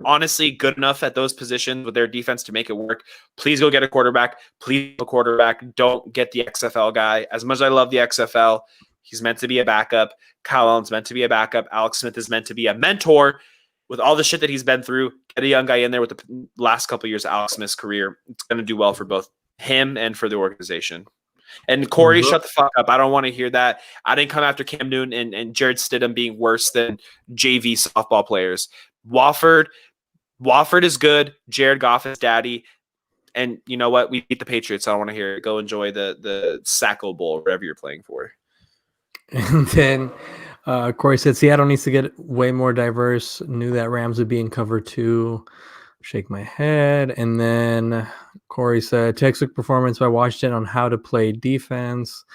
honestly good enough at those positions with their defense to make it work. Please go get a quarterback. Please go quarterback. Don't get the XFL guy. As much as I love the XFL, he's meant to be a backup. Kyle Allen's meant to be a backup. Alex Smith is meant to be a mentor. With all the shit that he's been through, get a young guy in there with the last couple of years of Alex Smith's career. It's going to do well for both him and for the organization. And Corey, shut the fuck up. I don't want to hear that. I didn't come after Cam Newton and Jared Stidham being worse than JV softball players. Wofford is good. Jared Goff is daddy. And you know what? We beat the Patriots. I don't want to hear it. Go enjoy the Sacco Bowl, whatever you're playing for. And then Corey said Seattle needs to get way more diverse. Knew that Rams would be in cover 2. Shake my head. And then Corey said textbook performance by Washington on how to play defense.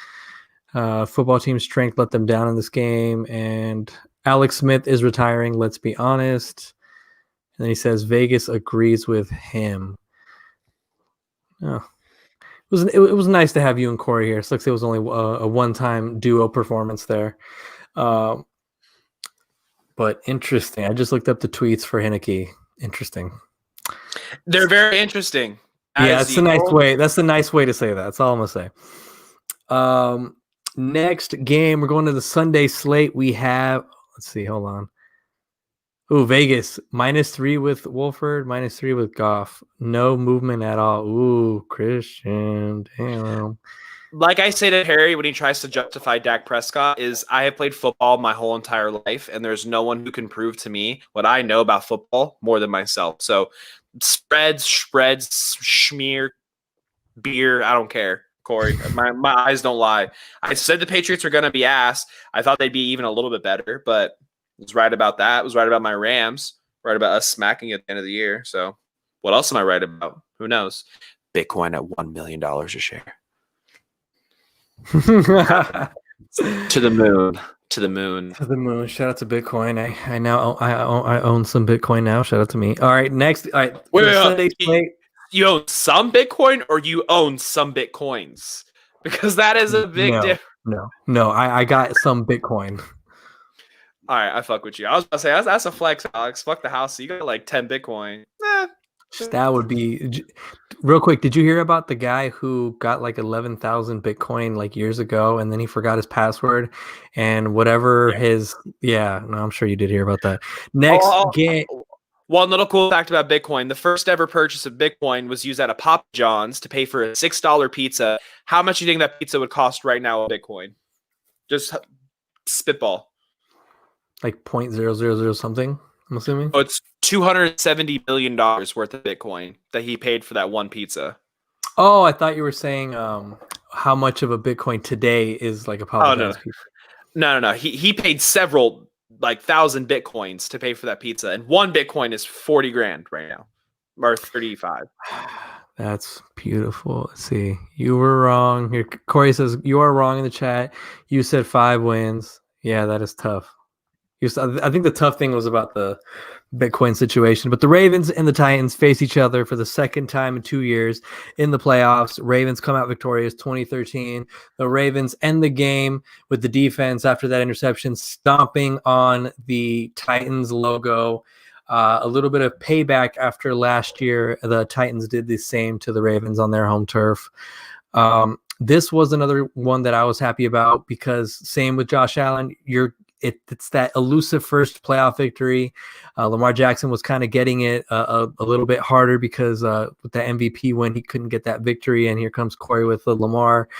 Football team strength let them down in this game. And Alex Smith is retiring. Let's be honest. And then he says Vegas agrees with him. Oh. It was nice to have you and Corey here. It looks like it was only a one-time duo performance there. But interesting. I just looked up the tweets for Hinnicky. Interesting. They're very interesting. That's a nice way. That's a nice way to say that. That's all I'm gonna say. Next game, we're going to the Sunday slate. We have, let's see, hold on. Ooh, Vegas, -3 with Wolford, -3 with Goff. No movement at all. Ooh, Christian, damn. Like I say to Harry when he tries to justify Dak Prescott, is I have played football my whole entire life, and there's no one who can prove to me what I know about football more than myself. So spreads, schmear, beer, I don't care, Corey. My eyes don't lie. I said the Patriots are going to be ass. I thought they'd be even a little bit better, but I was right about that. I was right about my Rams, right about us smacking at the end of the year. So what else am I right about? Who knows? Bitcoin at $1 million a share. To the moon. To the moon. Shout out to Bitcoin. I own some Bitcoin now. Shout out to me. All right, next. All right. Wait. You own some Bitcoin or you own some Bitcoins? Because that is a big difference. No. I got some Bitcoin. All right, I fuck with you. I was about to say that's a flex, Alex. Fuck the house. So you got like 10 Bitcoin. That would be real quick. Did you hear about the guy who got like 11,000 Bitcoin like years ago, and then he forgot his password, and whatever Yeah. his no, I'm sure you did hear about that. Next game. One little cool fact about Bitcoin: the first ever purchase of Bitcoin was used at a Papa John's to pay for a $6 pizza. How much do you think that pizza would cost right now with Bitcoin? Just spitball. Like 0.000 something, I'm assuming. Oh, it's $270 million worth of Bitcoin that he paid for that one pizza. Oh, I thought you were saying how much of a Bitcoin today is like a Papa John's pizza. No. He paid several like 1,000 Bitcoins to pay for that pizza, and one Bitcoin is 40 grand right now, or 35. That's beautiful. Let's see. You were wrong. Here, Corey says you are wrong in the chat. You said 5 wins. Yeah, that is tough. I think the tough thing was about the Bitcoin situation, but the Ravens and the Titans face each other for the second time in 2 years in the playoffs. Ravens come out victorious 2013. The Ravens end the game with the defense after that interception stomping on the Titans logo. A little bit of payback after last year. The Titans did the same to the Ravens on their home turf. This was another one that I was happy about because same with Josh Allen, it's that elusive first playoff victory. Lamar Jackson was kind of getting it a little bit harder because with the MVP win, he couldn't get that victory. And here comes Corey with the Lamar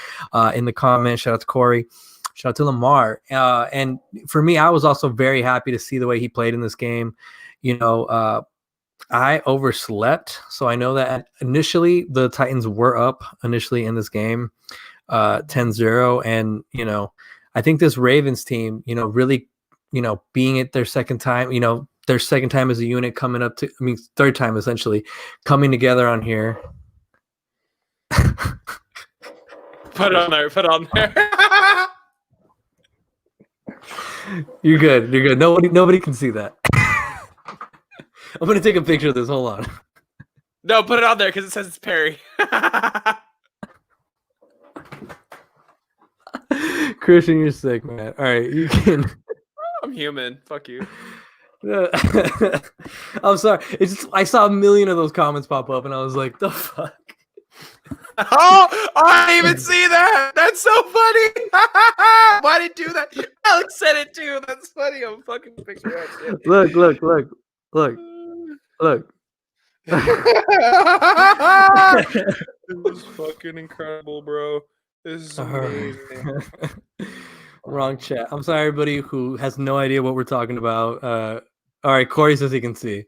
in the comments. Shout out to Corey. Shout out to Lamar. And for me, I was also very happy to see the way he played in this game. I overslept. So I know that initially the Titans were up initially in this game 10-0. And, I think this Ravens team, really, being it their second time, their second time as a unit coming up to, third time essentially coming together on here. Put it on there. You're good. Nobody can see that. I'm going to take a picture of this. Hold on. No, put it on there because it says it's Perry. Christian, you're sick, man. All right, you can. I'm human. Fuck you. I'm sorry. It's just I saw a million of those comments pop up, and I was like, "The fuck." Oh, I didn't even see that. That's so funny. Why did you do that? Alex said it too. That's funny. I'm fucking picture that. Look. This is fucking incredible, bro. This is amazing. Wrong chat. I'm sorry, everybody who has no idea what we're talking about. All right, Corey says he can see.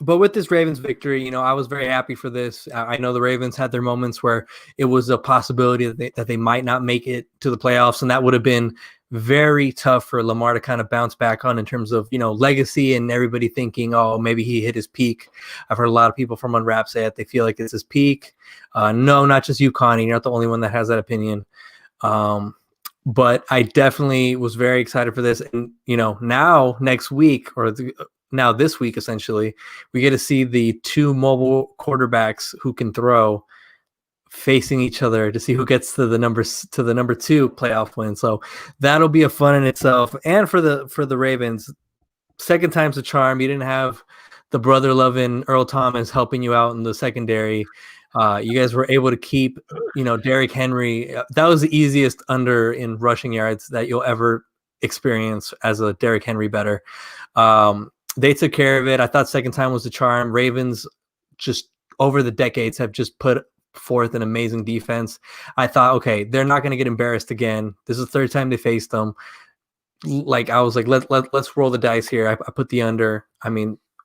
But with this Ravens victory, I was very happy for this. I know the Ravens had their moments where it was a possibility that they might not make it to the playoffs, and that would have been very tough for Lamar to kind of bounce back on in terms of, legacy and everybody thinking, oh, maybe he hit his peak. I've heard a lot of people from Unwrap say that they feel like it's his peak. No, not just you, Connie. You're not the only one that has that opinion. But I definitely was very excited for this. And, now next week now this week, essentially, we get to see the two mobile quarterbacks who can throw facing each other to see who gets to the number 2 playoff win. So that'll be a fun in itself. And for the Ravens, second time's a charm. You didn't have the brother loving Earl Thomas helping you out in the secondary. You guys were able to keep, Derrick Henry. That was the easiest under in rushing yards that you'll ever experience as a Derrick Henry better. They took care of it. I thought second time was a charm. Ravens just over the decades have just put forth an amazing defense. I thought, okay, they're not going to get embarrassed again. This is the third time they faced them. Like I was like, let's roll the dice here. I put the under.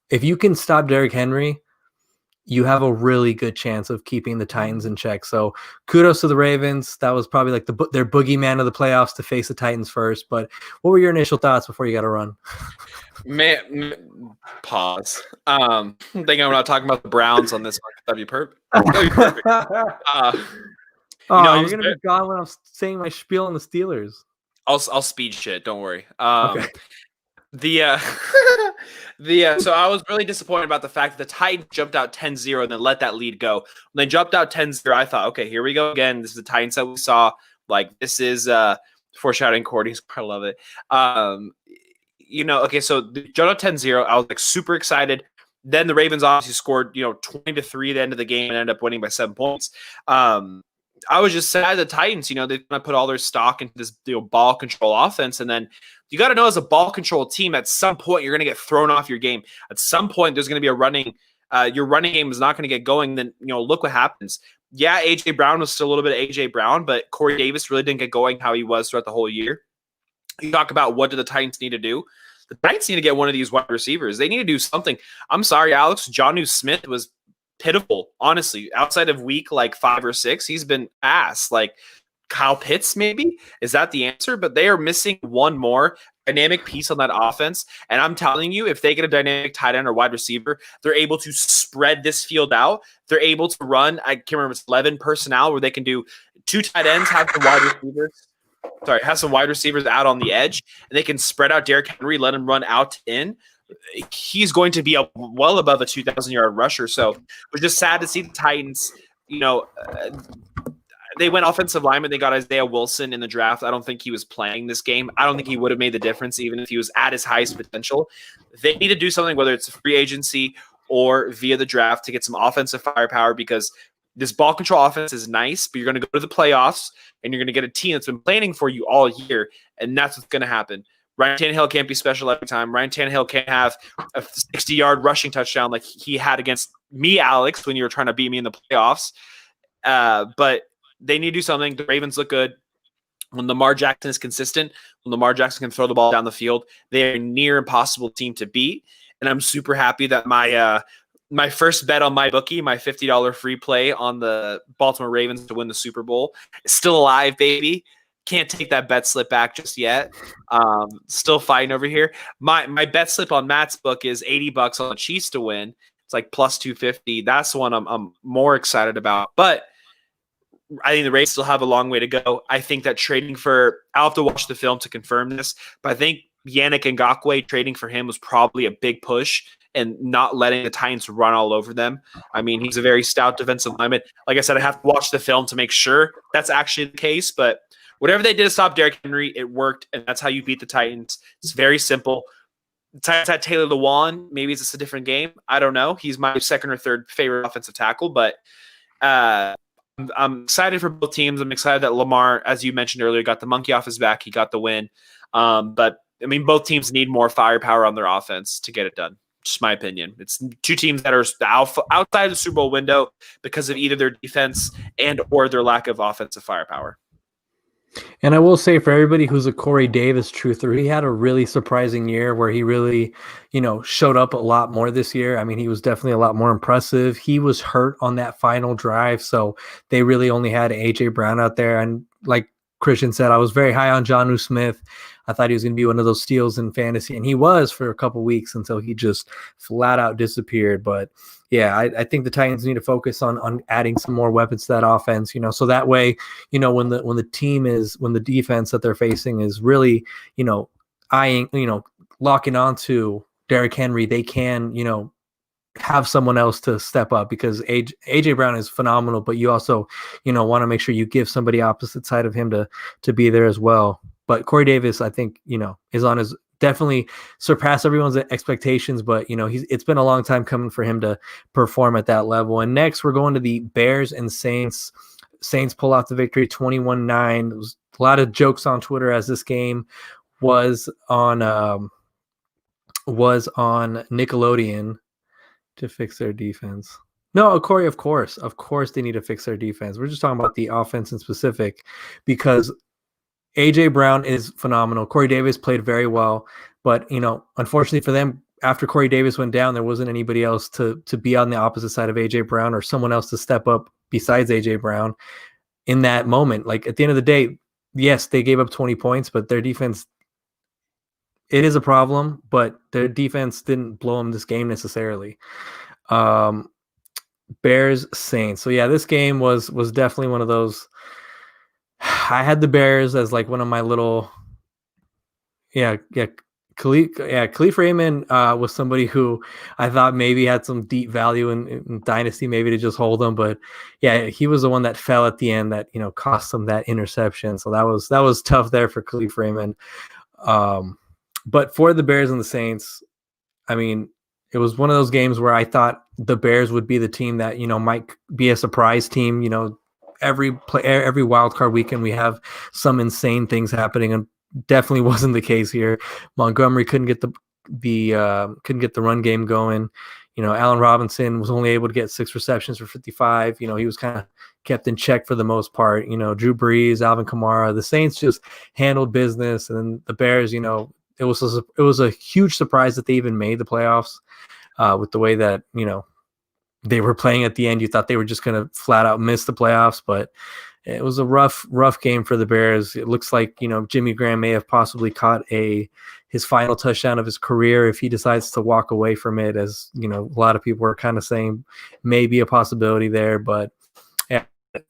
If you can stop Derrick Henry, you have a really good chance of keeping the Titans in check. So kudos to the Ravens. That was probably like their boogeyman of the playoffs to face the Titans first. But what were your initial thoughts before you got to run? Man, pause. I think I'm not talking about the Browns on this one. That'd be perfect. You're gonna be gone when I'm saying my spiel on the Steelers. I'll speed shit. Don't worry. Okay. So I was really disappointed about the fact that the Titans jumped out 10-0 and then let that lead go. When they jumped out 10-0, I thought, okay, here we go again. This is the Titans that we saw. Like, this is foreshadowing Courtney's. I love it. okay, so the Jonah 10-0, I was like super excited. Then the Ravens obviously scored, 20-3 at the end of the game and ended up winning by 7 points. I was just sad the Titans, they kind of put all their stock into this ball control offense. And then you got to know, as a ball control team, at some point you're going to get thrown off your game. At some point there's going to be your running game is not going to get going. Then, look what happens. Yeah, A.J. Brown was still a little bit of A.J. Brown, but Corey Davis really didn't get going how he was throughout the whole year. You talk about what do the Titans need to do? The Titans need to get one of these wide receivers. They need to do something. I'm sorry, Alex. Jonnu Smith was pitiful, honestly. Outside of week like 5 or 6, he's been ass. Like Kyle Pitts, maybe? Is that the answer? But they are missing one more dynamic piece on that offense. And I'm telling you, if they get a dynamic tight end or wide receiver, they're able to spread this field out. They're able to run, I can't remember, it's 11 personnel where they can do 2 tight ends, have some wide receivers out on the edge, and they can spread out Derrick Henry, let him run out to in. He's going to be well above a 2,000-yard rusher. So it was just sad to see the Titans, they went offensive lineman. They got Isaiah Wilson in the draft. I don't think he was playing this game. I don't think he would have made the difference even if he was at his highest potential. They need to do something, whether it's free agency or via the draft, to get some offensive firepower, because this ball control offense is nice, but you're going to go to the playoffs and you're going to get a team that's been planning for you all year, and that's what's going to happen. Ryan Tannehill can't be special every time. Ryan Tannehill can't have a 60-yard rushing touchdown like he had against me, Alex, when you were trying to beat me in the playoffs. But they need to do something. The Ravens look good. When Lamar Jackson is consistent, when Lamar Jackson can throw the ball down the field, they are a near impossible team to beat. And I'm super happy that my first bet on my bookie, my $50 free play on the Baltimore Ravens to win the Super Bowl, is still alive, baby. Can't take that bet slip back just yet. Still fighting over here. My bet slip on Matt's book is $80 on the Chiefs to win. It's like plus 250. That's the one I'm more excited about. But I think the Rays still have a long way to go. I think that I'll have to watch the film to confirm this, but I think Yannick Ngakoue, trading for him was probably a big push, and not letting the Titans run all over them. I mean, he's a very stout defensive lineman. Like I said, I have to watch the film to make sure that's actually the case, but whatever they did to stop Derrick Henry, it worked, and that's how you beat the Titans. It's very simple. The Titans had Taylor Lewan. Maybe it's just a different game. I don't know. He's my second or third favorite offensive tackle, but I'm excited for both teams. I'm excited that Lamar, as you mentioned earlier, got the monkey off his back. He got the win. But, I mean, both teams need more firepower on their offense to get it done. Just my opinion. It's two teams that are outside the Super Bowl window because of either their defense and or their lack of offensive firepower. And I will say, for everybody who's a Corey Davis truther, he had a really surprising year where he really, showed up a lot more this year. I mean, he was definitely a lot more impressive. He was hurt on that final drive, so they really only had A.J. Brown out there. And like Christian said, I was very high on Jonnu Smith. I thought he was going to be one of those steals in fantasy, and he was for a couple weeks until he just flat out disappeared. But yeah, I think the Titans need to focus on adding some more weapons to that offense, so that way, when the defense that they're facing is really, eyeing, locking onto Derrick Henry, they can, have someone else to step up, because AJ Brown is phenomenal, but you also, want to make sure you give somebody opposite side of him to be there as well. But Corey Davis, I think, is on his definitely surpassed everyone's expectations, but it's been a long time coming for him to perform at that level. And next we're going to the Bears and Saints. Saints pull out the victory 21-9. There was a lot of jokes on Twitter as this game was on Nickelodeon to fix their defense. No, Corey, of course they need to fix their defense. We're just talking about the offense in specific, because AJ Brown is phenomenal. Corey Davis played very well, but unfortunately for them, after Corey Davis went down, there wasn't anybody else to be on the opposite side of AJ Brown, or someone else to step up besides AJ Brown in that moment. Like, at the end of the day, yes, they gave up 20 points, but their defense, it is a problem, but their defense didn't blow them this game necessarily. Bears Saints. So yeah, this game was definitely one of those. I had the Bears as like one of my little, Khalif Raymond was somebody who I thought maybe had some deep value in Dynasty, maybe to just hold him. But yeah, he was the one that fell at the end that, cost them that interception. So that was tough there for Khalif Raymond. But for the Bears and the Saints, I mean, it was one of those games where I thought the Bears would be the team that, might be a surprise team. Every wild card weekend we have some insane things happening, and definitely wasn't the case here. Montgomery couldn't get the run game going. Allen Robinson was only able to get 6 receptions for 55. He was kind of kept in check for the most part. Drew Brees, Alvin Kamara, the Saints just handled business, and then the Bears, it was a huge surprise that they even made the playoffs with the way that they were playing at the end. You thought they were just going to flat out miss the playoffs, but it was a rough game for the Bears. It looks like Jimmy Graham may have possibly caught his final touchdown of his career if he decides to walk away from it, as a lot of people were kind of saying maybe a possibility there. But yeah,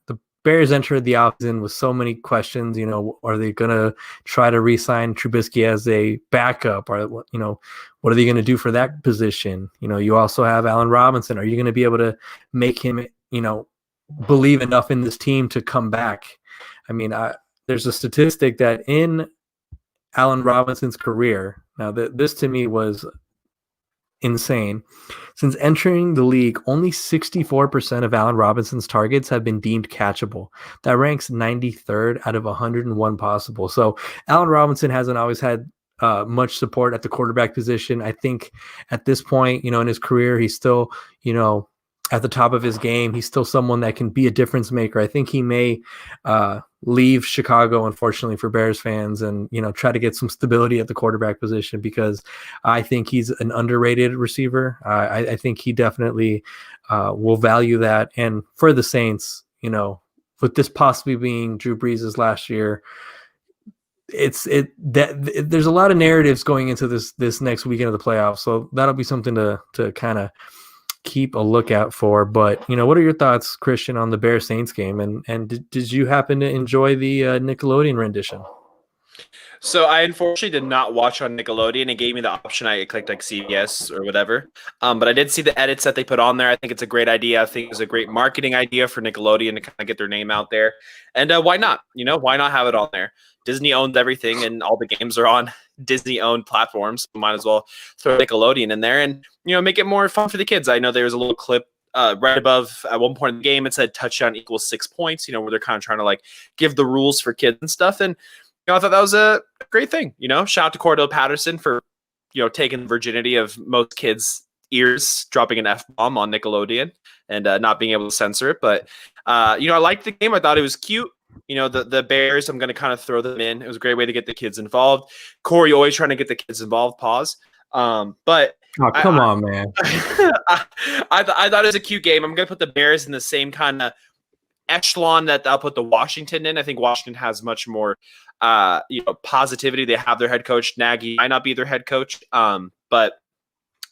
the Bears entered the offseason with so many questions. Are they going to try to re-sign Trubisky as a backup? Or, what are they going to do for that position? You also have Allen Robinson. Are you going to be able to make him, believe enough in this team to come back? I mean, there's a statistic that in Allen Robinson's career, now this to me was insane. Since entering the league, only 64% of Allen Robinson's targets have been deemed catchable. That ranks 93rd out of 101 possible. So Allen Robinson hasn't always had much support at the quarterback position. I think at this point, in his career, he's still, at the top of his game. He's still someone that can be a difference maker. I think he may leave Chicago, unfortunately for Bears fans, and try to get some stability at the quarterback position, because I think he's an underrated receiver. I think he definitely will value that. And for the Saints, with this possibly being Drew Brees' last year, there's a lot of narratives going into this next weekend of the playoffs. So that'll be something to kind of keep a lookout for. But what are your thoughts, Christian, on the Bears Saints game? And did you happen to enjoy the Nickelodeon rendition? So I unfortunately did not watch on Nickelodeon. It gave me the option. I clicked like CBS or whatever. But I did see the edits that they put on there. I think it's a great idea. I think it's a great marketing idea for Nickelodeon to kind of get their name out there. And why not? Why not have it on there? Disney owns everything, and all the games are on Disney-owned platforms. Might as well throw Nickelodeon in there and make it more fun for the kids. I know there was a little clip right above at one point in the game. It said touchdown equals 6 points. Where they're kind of trying to like give the rules for kids and stuff. And I thought that was a great thing. Shout out to Cordell Patterson for taking the virginity of most kids' ears, dropping an F-bomb on Nickelodeon and not being able to censor it. But I liked the game. I thought it was cute. The Bears, I'm going to kind of throw them in. It was a great way to get the kids involved. Corey always trying to get the kids involved. Pause. But oh, come on, man. I thought it was a cute game. I'm going to put the Bears in the same kind of echelon that I'll put the Washington in. I think Washington has much more positivity. They have their head coach. Nagy might not be their head coach, but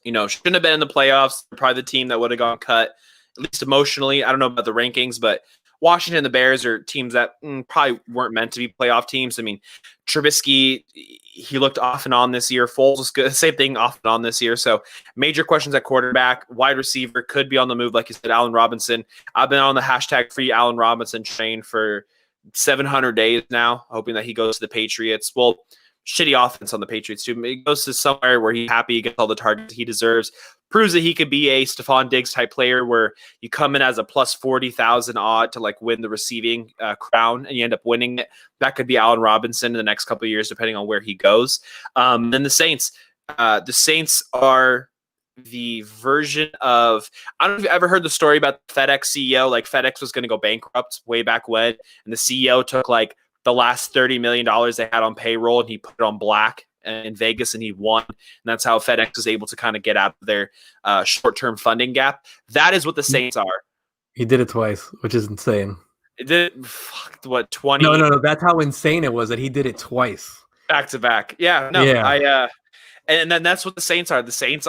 shouldn't have been in the playoffs. Probably the team that would have gone cut, at least emotionally. I don't know about the rankings, but Washington and the Bears are teams that probably weren't meant to be playoff teams. I mean, Trubisky, he looked off and on this year. Foles was good. Same thing, off and on this year. So major questions at quarterback. Wide receiver could be on the move, like you said, Allen Robinson. I've been on the hashtag free Allen Robinson train for 700 days now, hoping that he goes to the Patriots. Well, shitty offense on the Patriots too. He goes to somewhere where he's happy, he gets all the targets he deserves, proves that he could be a Stephon Diggs type player where you come in as a plus 40,000 odd to like win the receiving crown and you end up winning it. That could be Allen Robinson in the next couple of years, depending on where he goes. Then the Saints are the version of, I don't know if you've ever heard the story about the FedEx CEO. Like FedEx was going to go bankrupt way back when, and the CEO took like the last $30 million they had on payroll and he put it on black in Vegas and he won. And that's how FedEx was able to kind of get out of their short-term funding gap. That is what the Saints are. He did it twice, which is insane. It did, 20? No. That's how insane it was that he did it twice. Back to back. Yeah, no. Yeah. And then that's what the Saints are. The Saints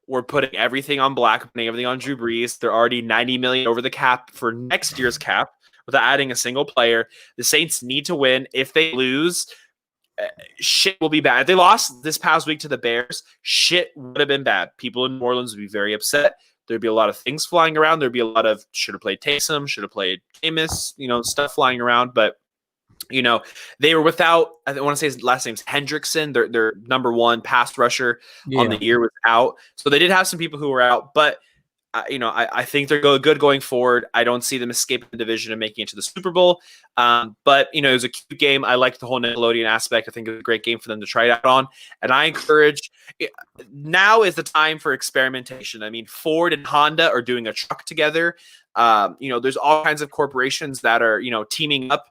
we're putting everything on black, putting everything on Drew Brees. They're already $90 million over the cap for next year's cap without adding a single player. The Saints need to win. If they lose, shit will be bad. If they lost this past week to the Bears, shit would have been bad. People in New Orleans would be very upset. There'd be a lot of things flying around. There'd be a lot of should have played Taysom, should have played Jameis, stuff flying around. But You know, they were without, I want to say his last name's Hendrickson, their number one pass rusher on Yeah. the year was out. So they did have some people who were out, but I think they're good going forward. I don't see them escaping the division and making it to the Super Bowl. But it was a cute game. I liked the whole Nickelodeon aspect. I think it was a great game for them to try it out on. And I encourage, now is the time for experimentation. I mean, Ford and Honda are doing a truck together. There's all kinds of corporations that are, teaming up.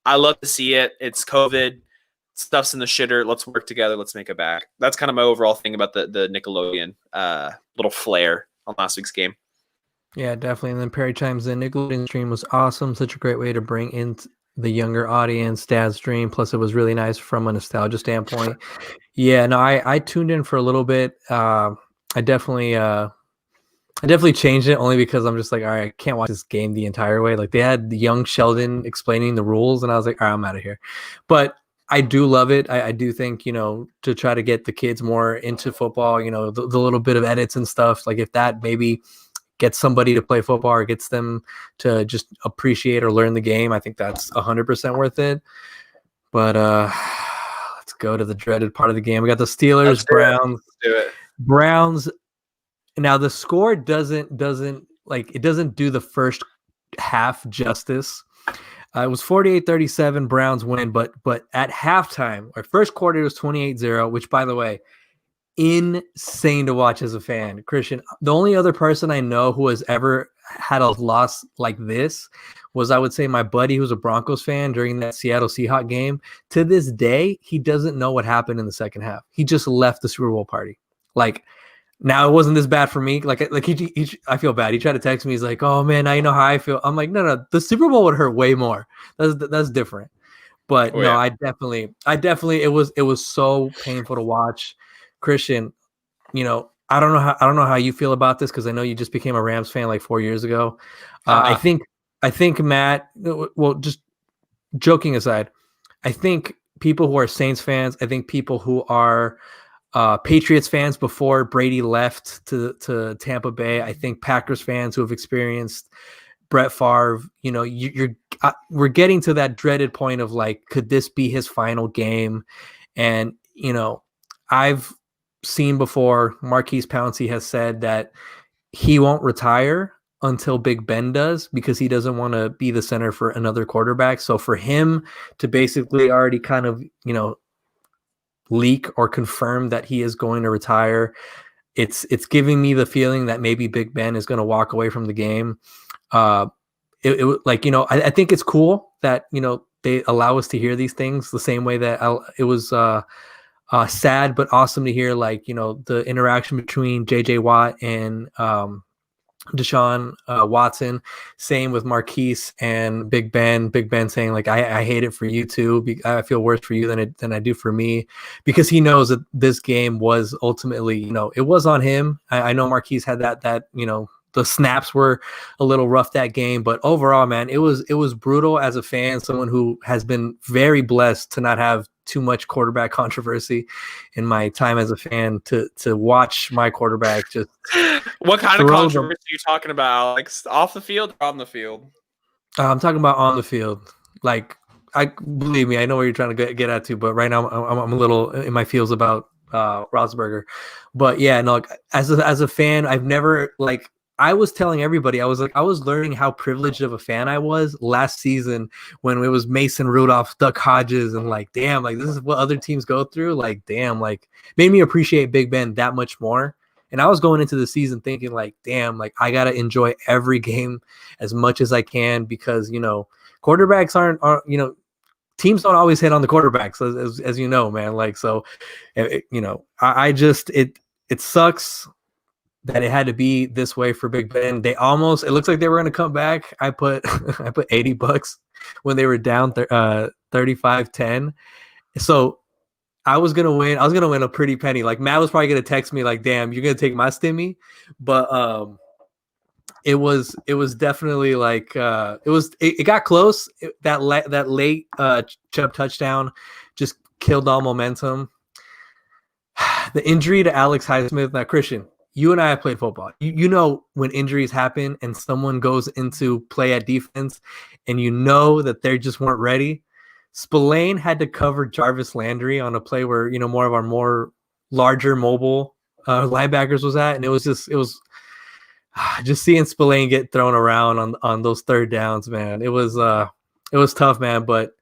I love to see it. It's COVID. Stuff's in the shitter. Let's work together. Let's make it back. That's kind of my overall thing about the Nickelodeon little flair on last week's game. Yeah, definitely. And then Perry chimes in. Nickelodeon stream was awesome. Such a great way to bring in the younger audience. Dad's stream. Plus, it was really nice from a nostalgia standpoint. Yeah, no, I tuned in for a little bit. I definitely changed it only because I'm just like, all right, I can't watch this game the entire way. Like they had the young Sheldon explaining the rules, and I was like, all right, I'm out of here. But I do love it. I do think, to try to get the kids more into football, the little bit of edits and stuff, like if that maybe gets somebody to play football or gets them to just appreciate or learn the game, I think that's 100% worth it. But let's go to the dreaded part of the game. We got the Steelers, Browns. Let's do it. Browns. Now the score doesn't do the first half justice. It was 48-37, Browns win, but at halftime, or first quarter, it was 28-0, which, by the way, insane to watch as a fan. Christian, the only other person I know who has ever had a loss like this was, I would say, my buddy who's a Broncos fan during that Seattle Seahawks game. To this day, he doesn't know what happened in the second half. He just left the Super Bowl party. Now it wasn't this bad for me. I feel bad. He tried to text me. He's like, "Oh man, now you know how I feel." I'm like, "No, the Super Bowl would hurt way more. That's different." But yeah. I definitely, it was so painful to watch. Christian, I don't know how you feel about this because I know you just became a Rams fan like 4 years ago. I think Matt. Well, just joking aside, I think people who are Saints fans, I think people who are Patriots fans before Brady left to Tampa Bay, I think Packers fans who have experienced Brett Favre, we're getting to that dreaded point of like, could this be his final game? And, I've seen before Marquise Pouncey has said that he won't retire until Big Ben does because he doesn't want to be the center for another quarterback. So for him to basically already kind of, leak or confirm that he is going to retire, it's giving me the feeling that maybe Big Ben is going to walk away from the game. I think it's cool that they allow us to hear these things the same way that it was sad but awesome to hear the interaction between JJ Watt and Deshaun Watson. Same with Marquise and Big Ben. Big Ben saying like, I hate it for you too. I feel worse for you than I do for me, because he knows that this game was ultimately, it was on him. I know Marquise had that the snaps were a little rough that game, but overall, man, it was brutal as a fan, someone who has been very blessed to not have too much quarterback controversy in my time as a fan, to watch my quarterback just. What kind of controversy are you talking about? Like off the field or on the field? I'm talking about on the field. Like, believe me, I know where you're trying to get at to, but right now I'm a little in my feels about Roethlisberger. But yeah, no, as a fan, I've never I was telling everybody, I was learning how privileged of a fan I was last season when it was Mason Rudolph, Duck Hodges, and damn, this is what other teams go through. Damn, made me appreciate Big Ben that much more. And I was going into the season thinking damn, I got to enjoy every game as much as I can, because, quarterbacks aren't, teams don't always hit on the quarterbacks, as you know, man. So, I just, it sucks that it had to be this way for Big Ben. It looks like they were going to come back. I put $80 when they were down 35-10. So I was going to win. I was going to win a pretty penny. Matt was probably going to text me damn, you're going to take my stimmy. But it was definitely it got close. That late Chubb touchdown just killed all momentum. The injury to Alex Highsmith. Now, Christian, you and I have played football. You know when injuries happen and someone goes into play at defense and you know that they just weren't ready. Spillane had to cover Jarvis Landry on a play where, more of our more larger mobile linebackers was at. And it was just seeing Spillane get thrown around on those third downs, man. It was tough, man. But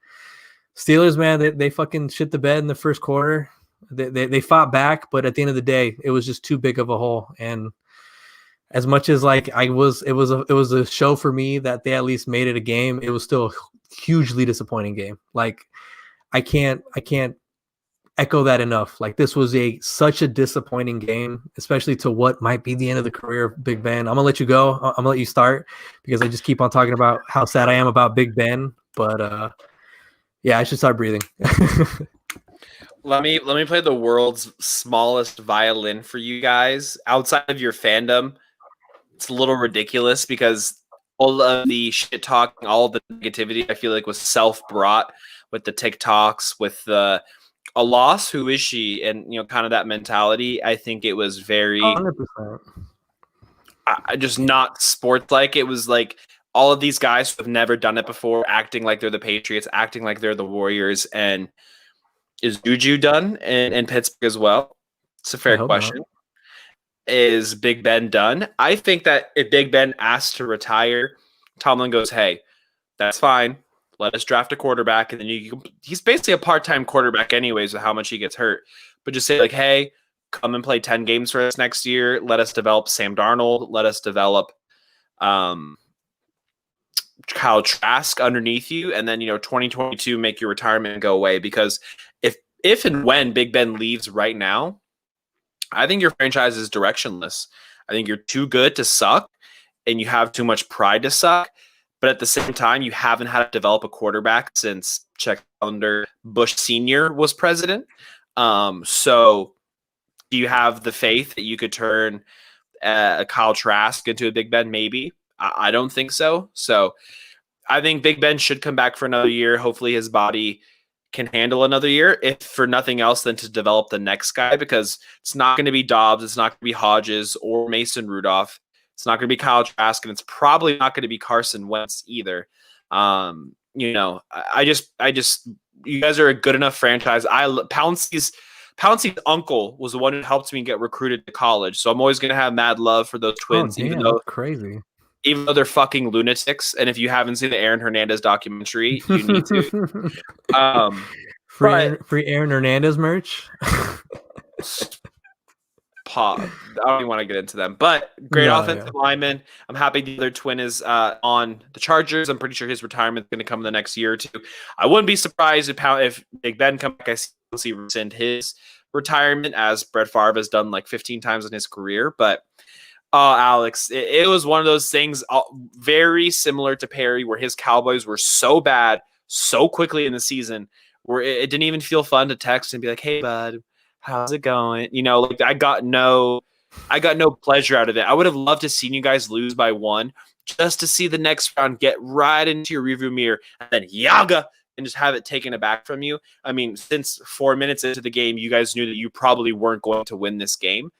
Steelers, man, they fucking shit the bed in the first quarter. They fought back, but at the end of the day, it was just too big of a hole. And as much as like it was a show for me that they at least made it a game, it was still a hugely disappointing game. Like I can't echo that enough. Like this was such a disappointing game, especially to what might be the end of the career of Big Ben. I'm gonna let you go. I'm gonna let you start because I just keep on talking about how sad I am about Big Ben. But yeah, I should start breathing. Let me play the world's smallest violin for you guys. Outside of your fandom, it's a little ridiculous because all of the shit talking, all the negativity, I feel like was self-brought with the TikToks, with a loss. Who is she? And kind of that mentality. I think it was very 100%. just not sports like. It was like all of these guys who have never done it before, acting like they're the Patriots, acting like they're the Warriors, and is Juju done in Pittsburgh as well? It's a fair question. Not. Is Big Ben done? I think that if Big Ben asks to retire, Tomlin goes, hey, that's fine. Let us draft a quarterback. And then he's basically a part-time quarterback anyways with how much he gets hurt. But just say like, hey, come and play 10 games for us next year. Let us develop Sam Darnold. Let us develop Kyle Trask underneath you. And then, 2022, make your retirement go away. Because if and when Big Ben leaves right now, I think your franchise is directionless. I think you're too good to suck, and you have too much pride to suck. But at the same time, you haven't had to develop a quarterback since under Bush Sr. was president. So do you have the faith that you could turn a Kyle Trask into a Big Ben? Maybe. I don't think so. So I think Big Ben should come back for another year. Hopefully his body can handle another year, if for nothing else than to develop the next guy, because it's not going to be Dobbs, it's not going to be Hodges or Mason Rudolph, it's not going to be Kyle Trask, and it's probably not going to be Carson Wentz either. I just you guys are a good enough franchise. Pouncey's uncle was the one who helped me get recruited to college, so I'm always going to have mad love for those twins, even though crazy. Even though they're fucking lunatics, and if you haven't seen the Aaron Hernandez documentary, you need to. Free Aaron Hernandez merch. I don't even want to get into them, but great offensive lineman. I'm happy the other twin is on the Chargers. I'm pretty sure his retirement is going to come in the next year or two. I wouldn't be surprised if Big Ben comes back. I see rescind his retirement, as Brett Favre has done like 15 times in his career, but. Alex, it was one of those things very similar to Perry, where his Cowboys were so bad so quickly in the season where it didn't even feel fun to text and be like, hey, bud, how's it going? Like I got no pleasure out of it. I would have loved to see you guys lose by one just to see the next round get right into your rearview mirror and then Yaga and just have it taken aback from you. I mean, since 4 minutes into the game, you guys knew that you probably weren't going to win this game.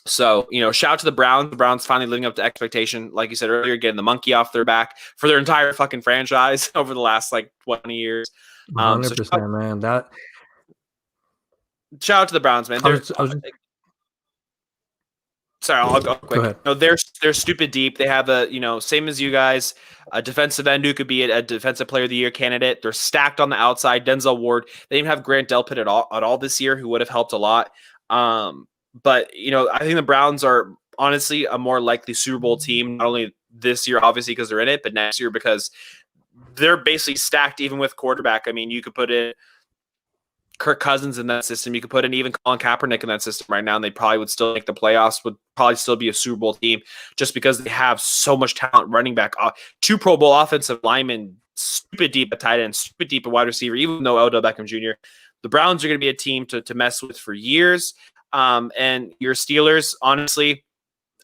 So, shout out to the Browns. The Browns finally living up to expectation. Like you said earlier, getting the monkey off their back for their entire fucking franchise over the last, 20 years. 100%, man. Shout out to the Browns, man. Sorry, I'll go quick. Go ahead. They're stupid deep. They have same as you guys, a defensive end who could be a defensive player of the year candidate. They're stacked on the outside. Denzel Ward. They didn't have Grant Delpit at all this year, who would have helped a lot. But, I think the Browns are honestly a more likely Super Bowl team, not only this year, obviously, because they're in it, but next year because they're basically stacked even with quarterback. I mean, you could put in Kirk Cousins in that system. You could put in even Colin Kaepernick in that system right now, and they probably would still make the playoffs, would probably still be a Super Bowl team just because they have so much talent running back. 2 Pro Bowl offensive linemen, stupid deep at tight end, stupid deep at wide receiver, even though Odell Beckham Jr. The Browns are going to be a team to mess with for years. And your Steelers, honestly,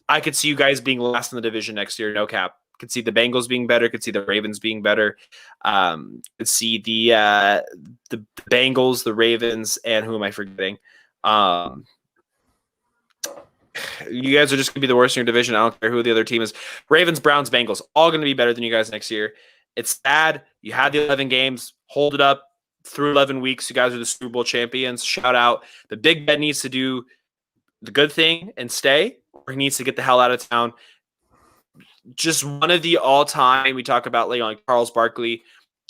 I could see you guys being last in the division next year. No cap. Could see the Bengals being better. Could see the Ravens being better. Could see the Bengals, the Ravens, and who am I forgetting? You guys are just going to be the worst in your division. I don't care who the other team is. Ravens, Browns, Bengals, all going to be better than you guys next year. It's sad. You had the 11 games, hold it up through 11 weeks. You guys are the Super Bowl champions. Shout out. The Big Ben needs to do the good thing and stay, or he needs to get the hell out of town. Just one of the all-time, we talk about like Charles Barkley.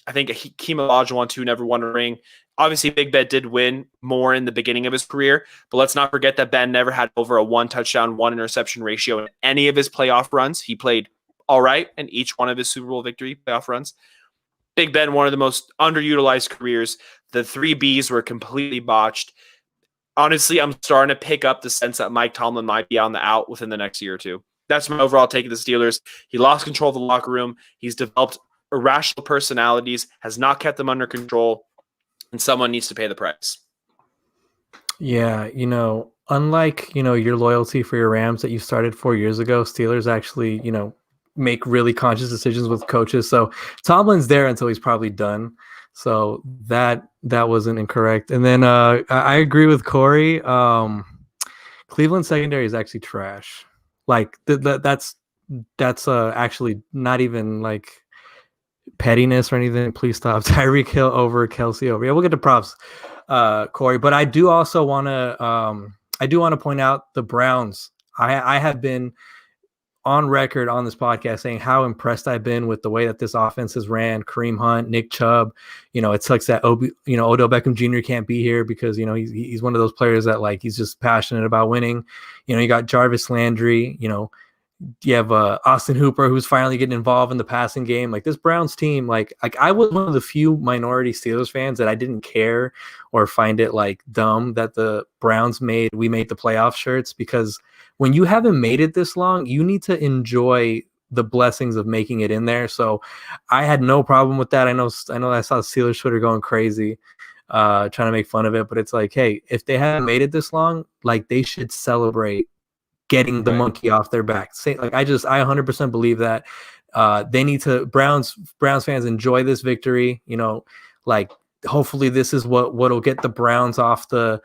I think Hakeem Olajuwon too never won a ring. Obviously, Big Ben did win more in the beginning of his career, but let's not forget that Ben never had over a 1 touchdown, 1 interception ratio in any of his playoff runs. He played all right in each one of his Super Bowl victory playoff runs. Big Ben, one of the most underutilized careers. The 3 Bs were completely botched. Honestly, I'm starting to pick up the sense that Mike Tomlin might be on the out within the next year or two. That's my overall take of the Steelers. He lost control of the locker room. He's developed irrational personalities, has not kept them under control, and someone needs to pay the price. Yeah, unlike, your loyalty for your Rams that you started 4 years ago, Steelers actually, make really conscious decisions with coaches. So Tomlin's there until he's probably done. So that wasn't incorrect. And then I agree with Corey. Cleveland secondary is actually trash. Like that's actually not even like pettiness or anything. Please stop. Tyreek Hill over Kelsey over. Yeah, we'll get to props, Corey. But I do also want to point out the Browns. I have been on record on this podcast saying how impressed I've been with the way that this offense has ran. Kareem Hunt, Nick Chubb. It sucks that Odell Beckham Jr. can't be here because he's one of those players that like he's just passionate about winning. You got Jarvis Landry. You have Austin Hooper, who's finally getting involved in the passing game. Like this Browns team, like I was one of the few minority Steelers fans that I didn't care or find it like dumb that the Browns made the playoff shirts, because when you haven't made it this long, you need to enjoy the blessings of making it in there. So I had no problem with that. I know I saw Steelers Twitter going crazy, trying to make fun of it, but it's like, hey, if they haven't made it this long, like they should celebrate getting the monkey off their back. I 100% believe that they need to, Browns fans, enjoy this victory. Like hopefully this is what'll get the Browns off the,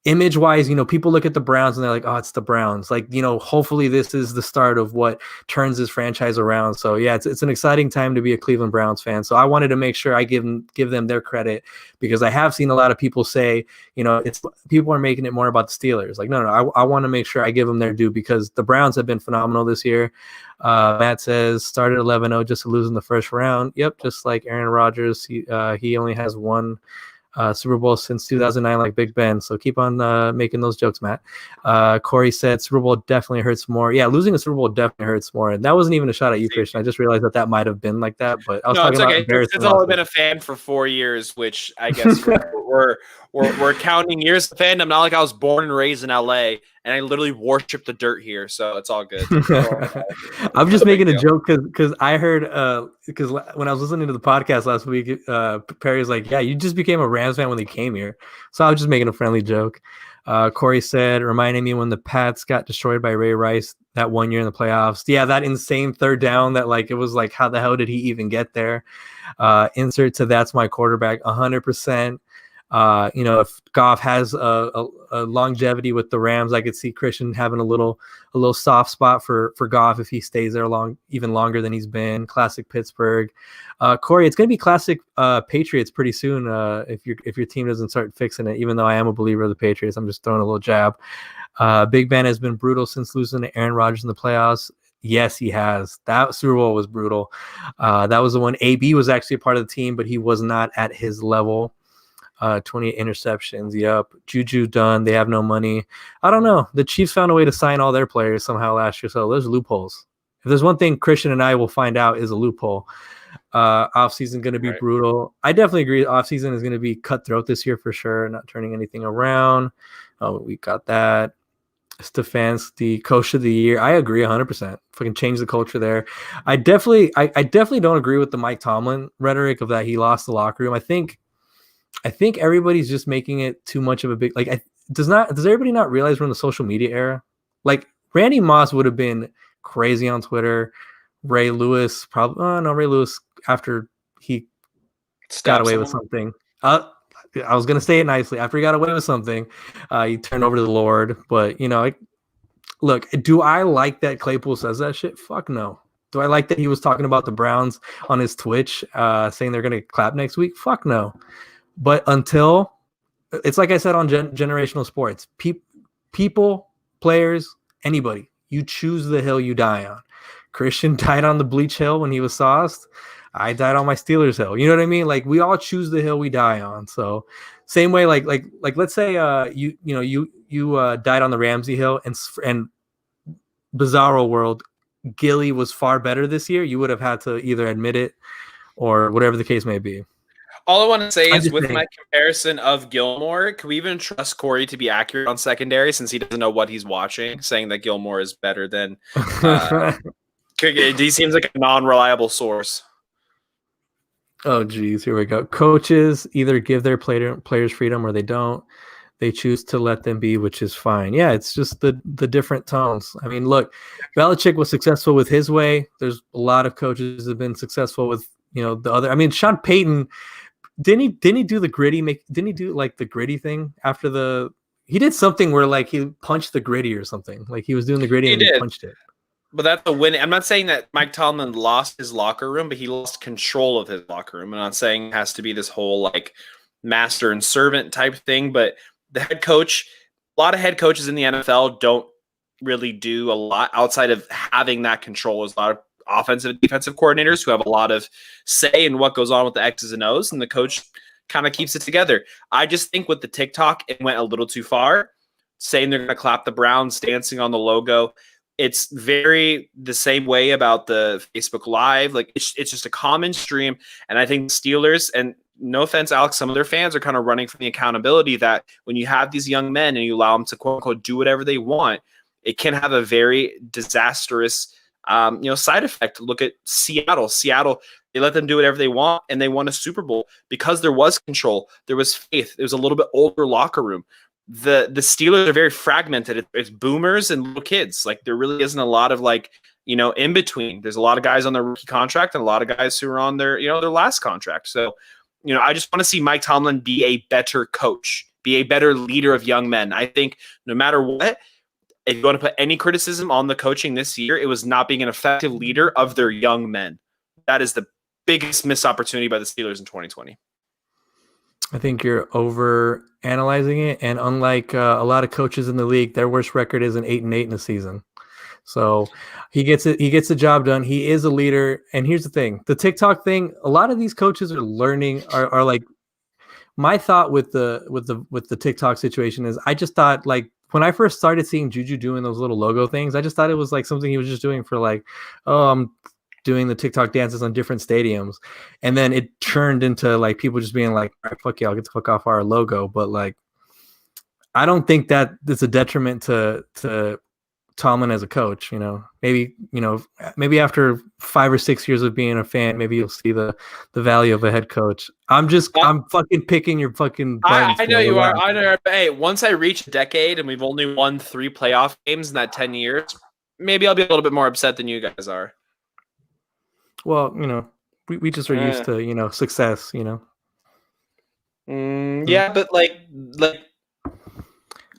image wise, people look at the Browns and they're like, oh, it's the Browns. Like, hopefully this is the start of what turns this franchise around. So yeah, it's an exciting time to be a Cleveland Browns fan. So I wanted to make sure I give them their credit, because I have seen a lot of people say, people are making it more about the Steelers. Like, no, I want to make sure I give them their due, because the Browns have been phenomenal this year. Matt says started 11-0 just to lose in the first round. Yep. Just like Aaron Rodgers. He only has one Super Bowl since 2009, like Big Ben. So keep on making those jokes, Matt. Corey said Super Bowl definitely hurts more. Yeah, losing a Super Bowl definitely hurts more. And that wasn't even a shot at you, Christian. I just realized that might have been like that. But I was talking about embarrassing. It's only been a fan for 4 years, which I guess we're counting years of fandom. Not like I was born and raised in LA and I literally worship the dirt here, so it's all good. I'm just making a joke because I heard because when I was listening to the podcast last week, Perry's like, yeah, you just became a Rams fan when they came here. So I was just making a friendly joke. Corey said, reminding me when the Pats got destroyed by Ray Rice that 1 year in the playoffs. Yeah, that insane third down that like it was like, how the hell did he even get there? Insert to that's my quarterback 100%. If Goff has a longevity with the Rams, I could see Christian having a little soft spot for Goff if he stays there even longer than he's been. Classic Pittsburgh. Corey, it's going to be classic Patriots pretty soon if your team doesn't start fixing it, even though I am a believer of the Patriots. I'm just throwing a little jab. Big Ben has been brutal since losing to Aaron Rodgers in the playoffs. Yes, he has. That Super Bowl was brutal. That was the one. AB was actually a part of the team, but he was not at his level. 28 interceptions. Yep. Juju done. They have no money. I don't know. The Chiefs found a way to sign all their players somehow last year. So there's loopholes. If there's one thing Christian and I will find out is a loophole. Offseason going to be brutal. I definitely agree. Offseason is going to be cutthroat this year for sure. Not turning anything around. Oh, we got that. Stefanski, coach of the year. I agree 100%. Fucking change the culture there. I definitely don't agree with the Mike Tomlin rhetoric of that he lost the locker room. I think everybody's just making it too much of a big does everybody not realize we're in the social media era? Like Randy Moss would have been crazy on Twitter. Ray Lewis Ray Lewis after he got away with something. I was gonna say it nicely. After he got away with something, he turned over to the Lord. But look, do I like that Claypool says that shit? Fuck no. Do I like that he was talking about the Browns on his Twitch, saying they're going to clap next week? Fuck no. But until it's like I said on generational sports, people, players, anybody, you choose the hill you die on. Christian died on the bleach hill when he was sauced. I died on my Steelers hill. You know what I mean? Like we all choose the hill we die on. So same way, like let's say you died on the Ramsey hill and bizarro world, Gilly was far better this year. You would have had to either admit it or whatever the case may be. All I want to say is with my comparison of Gilmore, can we even trust Corey to be accurate on secondary since he doesn't know what he's watching, saying that Gilmore is better than he seems like a non-reliable source. Oh, geez. Here we go. Coaches either give their players freedom or they don't. They choose to let them be, which is fine. Yeah, it's just the different tones. I mean, look, Belichick was successful with his way. There's a lot of coaches that have been successful with, the other. I mean, Sean Payton, didn't he do the gritty? Didn't he do like the gritty thing after he did something where like he punched the gritty or something. Like he was doing the gritty and he punched it. But that's a win. I'm not saying that Mike Tomlin lost his locker room, but he lost control of his locker room. I'm not saying it has to be this whole like master and servant type thing, but the head coach, a lot of head coaches in the NFL don't really do a lot outside of having that control. There's a lot of offensive and defensive coordinators who have a lot of say in what goes on with the X's and O's, and the coach kind of keeps it together. I just think with the TikTok, it went a little too far, saying they're going to clap the Browns, dancing on the logo. It's very the same way about the Facebook Live. Like it's just a common stream. And I think the Steelers, and no offense, Alex, some of their fans are kind of running from the accountability that when you have these young men and you allow them to quote unquote do whatever they want, it can have a very disastrous side effect. Look at Seattle. They let them do whatever they want and they won a Super Bowl because there was control. There was faith. There was a little bit older locker room. The Steelers are very fragmented. It's boomers and little kids. Like there really isn't a lot of like, in between. There's a lot of guys on their rookie contract and a lot of guys who are on their last contract. So, I just want to see Mike Tomlin be a better coach, be a better leader of young men. I think no matter what, if you want to put any criticism on the coaching this year, it was not being an effective leader of their young men. That is the biggest missed opportunity by the Steelers in 2020. I think you're over analyzing it, and unlike a lot of coaches in the league, their worst record is an 8-8 in a season. So he gets it. He gets the job done. He is a leader. And here's the thing: the TikTok thing. A lot of these coaches are learning. Are like my thought with the TikTok situation is I just thought like when I first started seeing Juju doing those little logo things, I just thought it was like something he was just doing for like, oh, I'm doing the TikTok dances on different stadiums. And then it turned into like people just being like, all right, fuck yeah, I'll get the fuck off our logo. But like, I don't think that it's a detriment to Tomlin as a coach. Maybe after 5 or 6 years of being a fan, maybe you'll see the value of a head coach. I'm fucking picking your fucking buttons. I know you are. I know. Hey, once I reach a decade and we've only won 3 playoff games in that 10 years, maybe I'll be a little bit more upset than you guys are. Well, we just are used to, success, Yeah, but like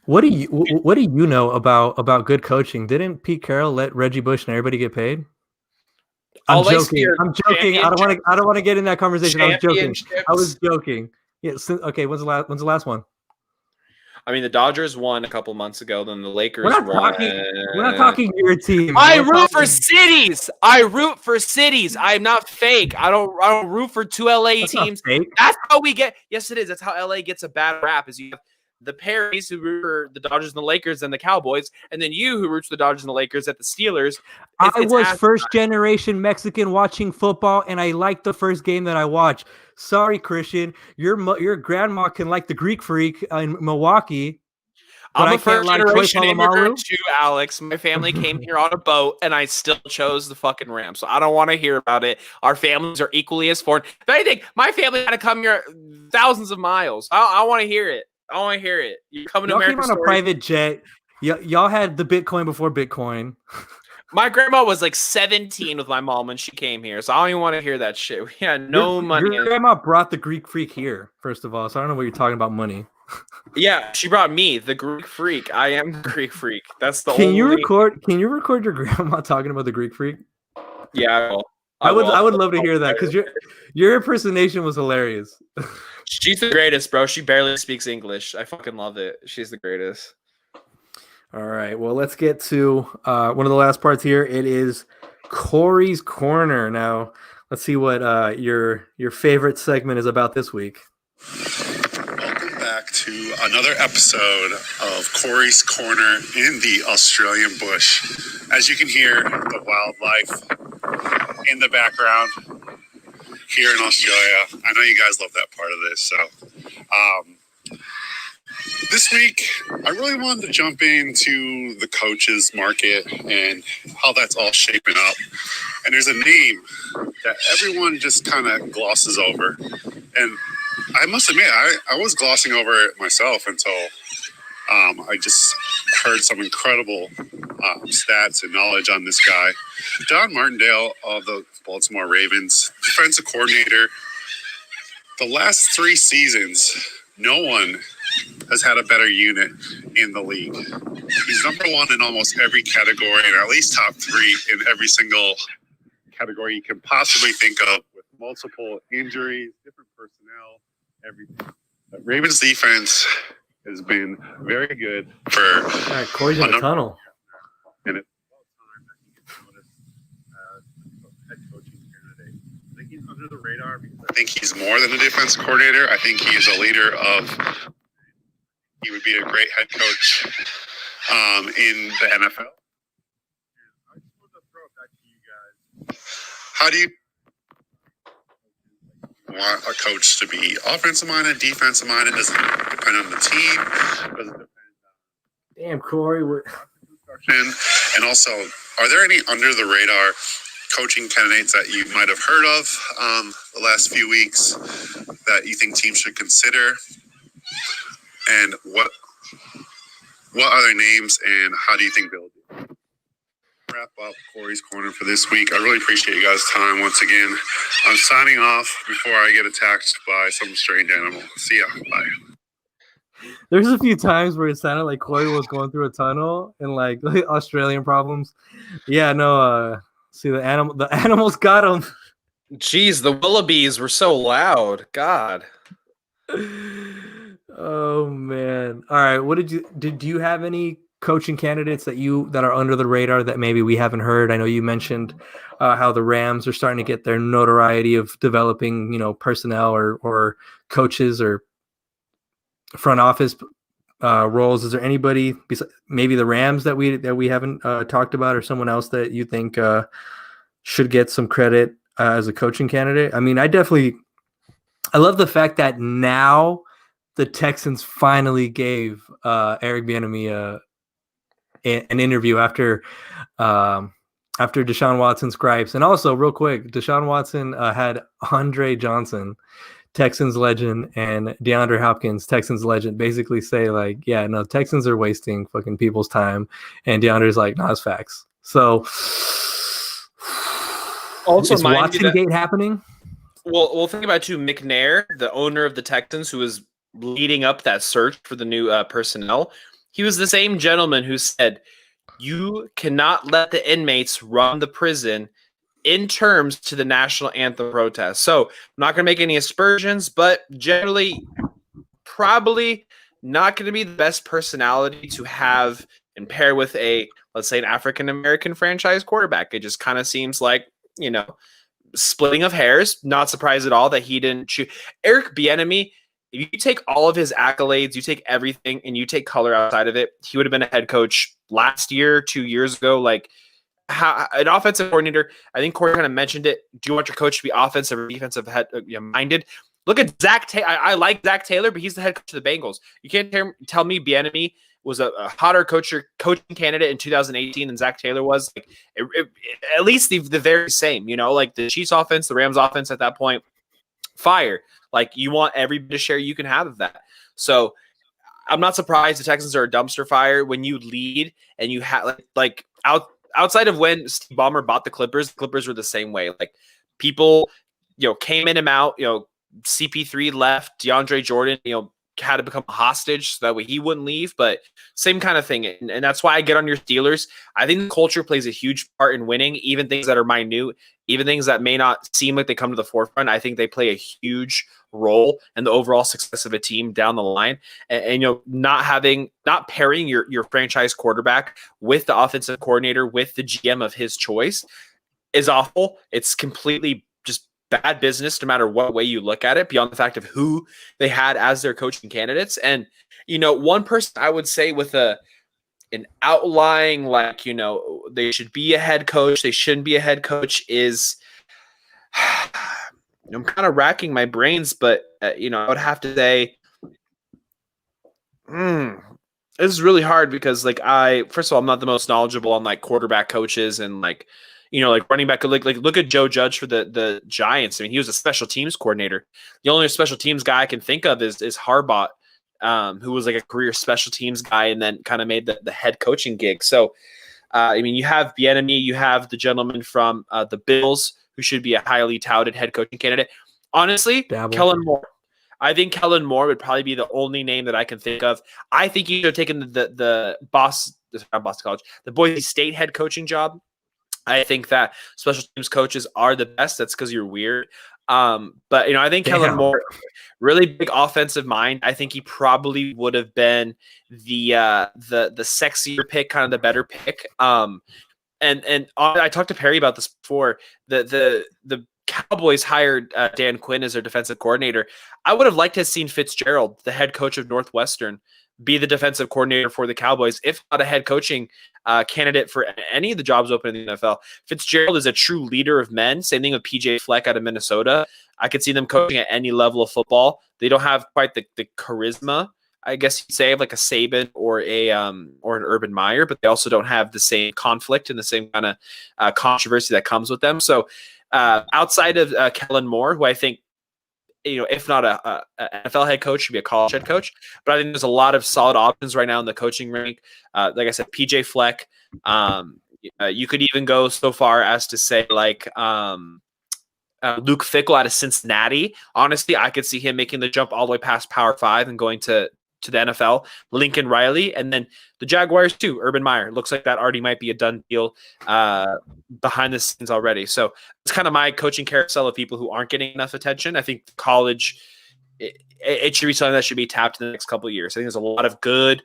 what do you know about good coaching? Didn't Pete Carroll let Reggie Bush and everybody get paid? I'm joking. I don't want to get in that conversation. I was joking. Yeah. Okay. When's the last one? I mean, the Dodgers won a couple months ago. Then the Lakers won. We're not talking your team. I root for cities. I'm not fake. I don't root for 2 LA teams. That's how we get. Yes, it is. That's how LA gets a bad rap. Is you have the Perrys who root for the Dodgers and the Lakers and the Cowboys, and then you who roots for the Dodgers and the Lakers at the Steelers. I was first generation Mexican watching football, and I liked the first game that I watched. Sorry, Christian, your grandma can like the Greek Freak in Milwaukee. I'm a first generation immigrant too, Alex. My family came here on a boat, and I still chose the fucking Rams. So I don't want to hear about it. Our families are equally as foreign. If anything, my family had to come here thousands of miles. I want to hear it. I want to hear it. You're coming to America. Y'all came on a private jet. Y'all had the Bitcoin before Bitcoin. My grandma was like 17 with my mom when she came here, so I don't even want to hear that shit. We had no money. Your grandma brought the Greek Freak here, first of all, so I don't know what you're talking about money. Yeah, she brought me, the Greek Freak. I am the Greek Freak. That's the Can you record your grandma talking about the Greek Freak? Yeah, I would love to hear that because your impersonation was hilarious. She's the greatest, bro. She barely speaks English. I fucking love it. She's the greatest. All right, well, let's get to one of the last parts here. It is Corey's Corner. Now, let's see what your favorite segment is about this week. Welcome back to another episode of Corey's Corner in the Australian bush. As you can hear, the wildlife in the background here in Australia. I know you guys love that part of this. So this week, I really wanted to jump into the coaches market and how that's all shaping up. And there's a name that everyone just kind of glosses over. And I must admit, I was glossing over it myself until I just heard some incredible stats and knowledge on this guy. John Martindale of the Baltimore Ravens, defensive coordinator. The last 3 seasons, no one has had a better unit in the league. He's number 1 in almost every category and at least top 3 in every single category you can possibly think of, with multiple injuries, different personnel, everything. But Ravens defense has been very good for All right, Corey's in the tunnel. And it's about time that he gets noticed as a head coaching candidate. I think he's under the radar because I think he's more than a defense coordinator. I think he is a leader of. He would be a great head coach in the NFL. I just want to throw it back to you guys. How do you want a coach to be offensive minded, defensive minded? Does it depend on the team? Does it depend on Damn, Corey. and also, are there any under the radar coaching candidates that you might have heard of the last few weeks that you think teams should consider? And what are their names and how do you think they'll do? Wrap up Corey's Corner for this week. I really appreciate you guys' time once again. I'm signing off before I get attacked by some strange animal. See ya. Bye. There's a few times where it sounded like Corey was going through a tunnel and like Australian problems. Yeah, no. See the animals got him. Jeez, the Willoughbys were so loud. God. Oh man! All right, did you have any coaching candidates that are under the radar that maybe we haven't heard? I know you mentioned how the Rams are starting to get their notoriety of developing, personnel or coaches or front office roles. Is there anybody maybe the Rams that we haven't talked about, or someone else that you think should get some credit as a coaching candidate? I mean, I love the fact that now the Texans finally gave Eric Bieniemy an interview after Deshaun Watson's gripes. And also, real quick, Deshaun Watson had Andre Johnson, Texans legend, and DeAndre Hopkins, Texans legend, basically say like, yeah, no, Texans are wasting fucking people's time. And DeAndre's like, no, it's facts. So also, is Watson Gate happening? Well, think about too. McNair, the owner of the Texans, who was leading up that search for the new personnel, he was the same gentleman who said, you cannot let the inmates run the prison in terms to the national anthem protest. So I'm not going to make any aspersions, but generally probably not going to be the best personality to have and pair with let's say an African-American franchise quarterback. It just kind of seems like, splitting of hairs. Not surprised at all that he didn't choose Eric Bieniemy. If you take all of his accolades, you take everything, and you take color outside of it, he would have been a head coach last year, 2 years ago. Like an offensive coordinator, I think Corey kind of mentioned it. Do you want your coach to be offensive or defensive minded? Look at Zach Taylor. I like Zach Taylor, but he's the head coach of the Bengals. You can't tell me Bieniemy was a hotter coaching candidate in 2018 than Zach Taylor was. Like at least the very same. Like the Chiefs offense, the Rams offense at that point, fire. Like you want every bit of share you can have of that. So I'm not surprised the Texans are a dumpster fire when you lead and you have outside of when Steve Ballmer bought the Clippers were the same way. Like people, came in and out, CP3 left, DeAndre Jordan, had to become a hostage so that way he wouldn't leave, but same kind of thing. And that's why I get on your Steelers. I think the culture plays a huge part in winning, even things that are minute, even things that may not seem like they come to the forefront. I think they play a huge role in the overall success of a team down the line. And not pairing your franchise quarterback with the offensive coordinator, with the GM of his choice is awful. It's completely just bad business, no matter what way you look at it, beyond the fact of who they had as their coaching candidates. And, one person I would say with an outlying, they should be a head coach, they shouldn't be a head coach is, I'm kind of racking my brains, but, I would have to say, this is really hard because, first of all, I'm not the most knowledgeable on, quarterback coaches and, running back. Look at Joe Judge for the Giants. I mean, he was a special teams coordinator. The only special teams guy I can think of is Harbaugh, who was a career special teams guy and then kind of made the head coaching gig. So, you have Bieniemy, you have the gentleman from the Bills, who should be a highly touted head coaching candidate. Honestly, Kellen Moore. I think Kellen Moore would probably be the only name that I can think of. I think he should have taken the Boston College, the Boise State head coaching job. I think that special teams coaches are the best. That's because you're weird. But I think Kellen Moore, really big offensive mind. I think he probably would have been the sexier pick, kind of the better pick. And I talked to Perry about this before. The Cowboys hired Dan Quinn as their defensive coordinator. I would have liked to have seen Fitzgerald, the head coach of Northwestern, be the defensive coordinator for the Cowboys, if not a head coaching candidate for any of the jobs open in the NFL. Fitzgerald is a true leader of men. Same thing with PJ Fleck out of Minnesota. I could see them coaching at any level of football. They don't have quite the charisma, I guess you'd say, of like a Saban or an Urban Meyer, but they also don't have the same conflict and the same kind of controversy that comes with them. So outside of Kellen Moore, who I think, if not a NFL head coach, should be a college head coach. But I think there's a lot of solid options right now in the coaching rank. Like I said, PJ Fleck. You could even go so far as to say Luke Fickell out of Cincinnati. Honestly, I could see him making the jump all the way past Power 5 and going to the NFL. Lincoln Riley, and then the Jaguars too. Urban Meyer. Looks like that already might be a done deal behind the scenes already. So it's kind of my coaching carousel of people who aren't getting enough attention. I think college, it should be something that should be tapped in the next couple of years. I think there's a lot of good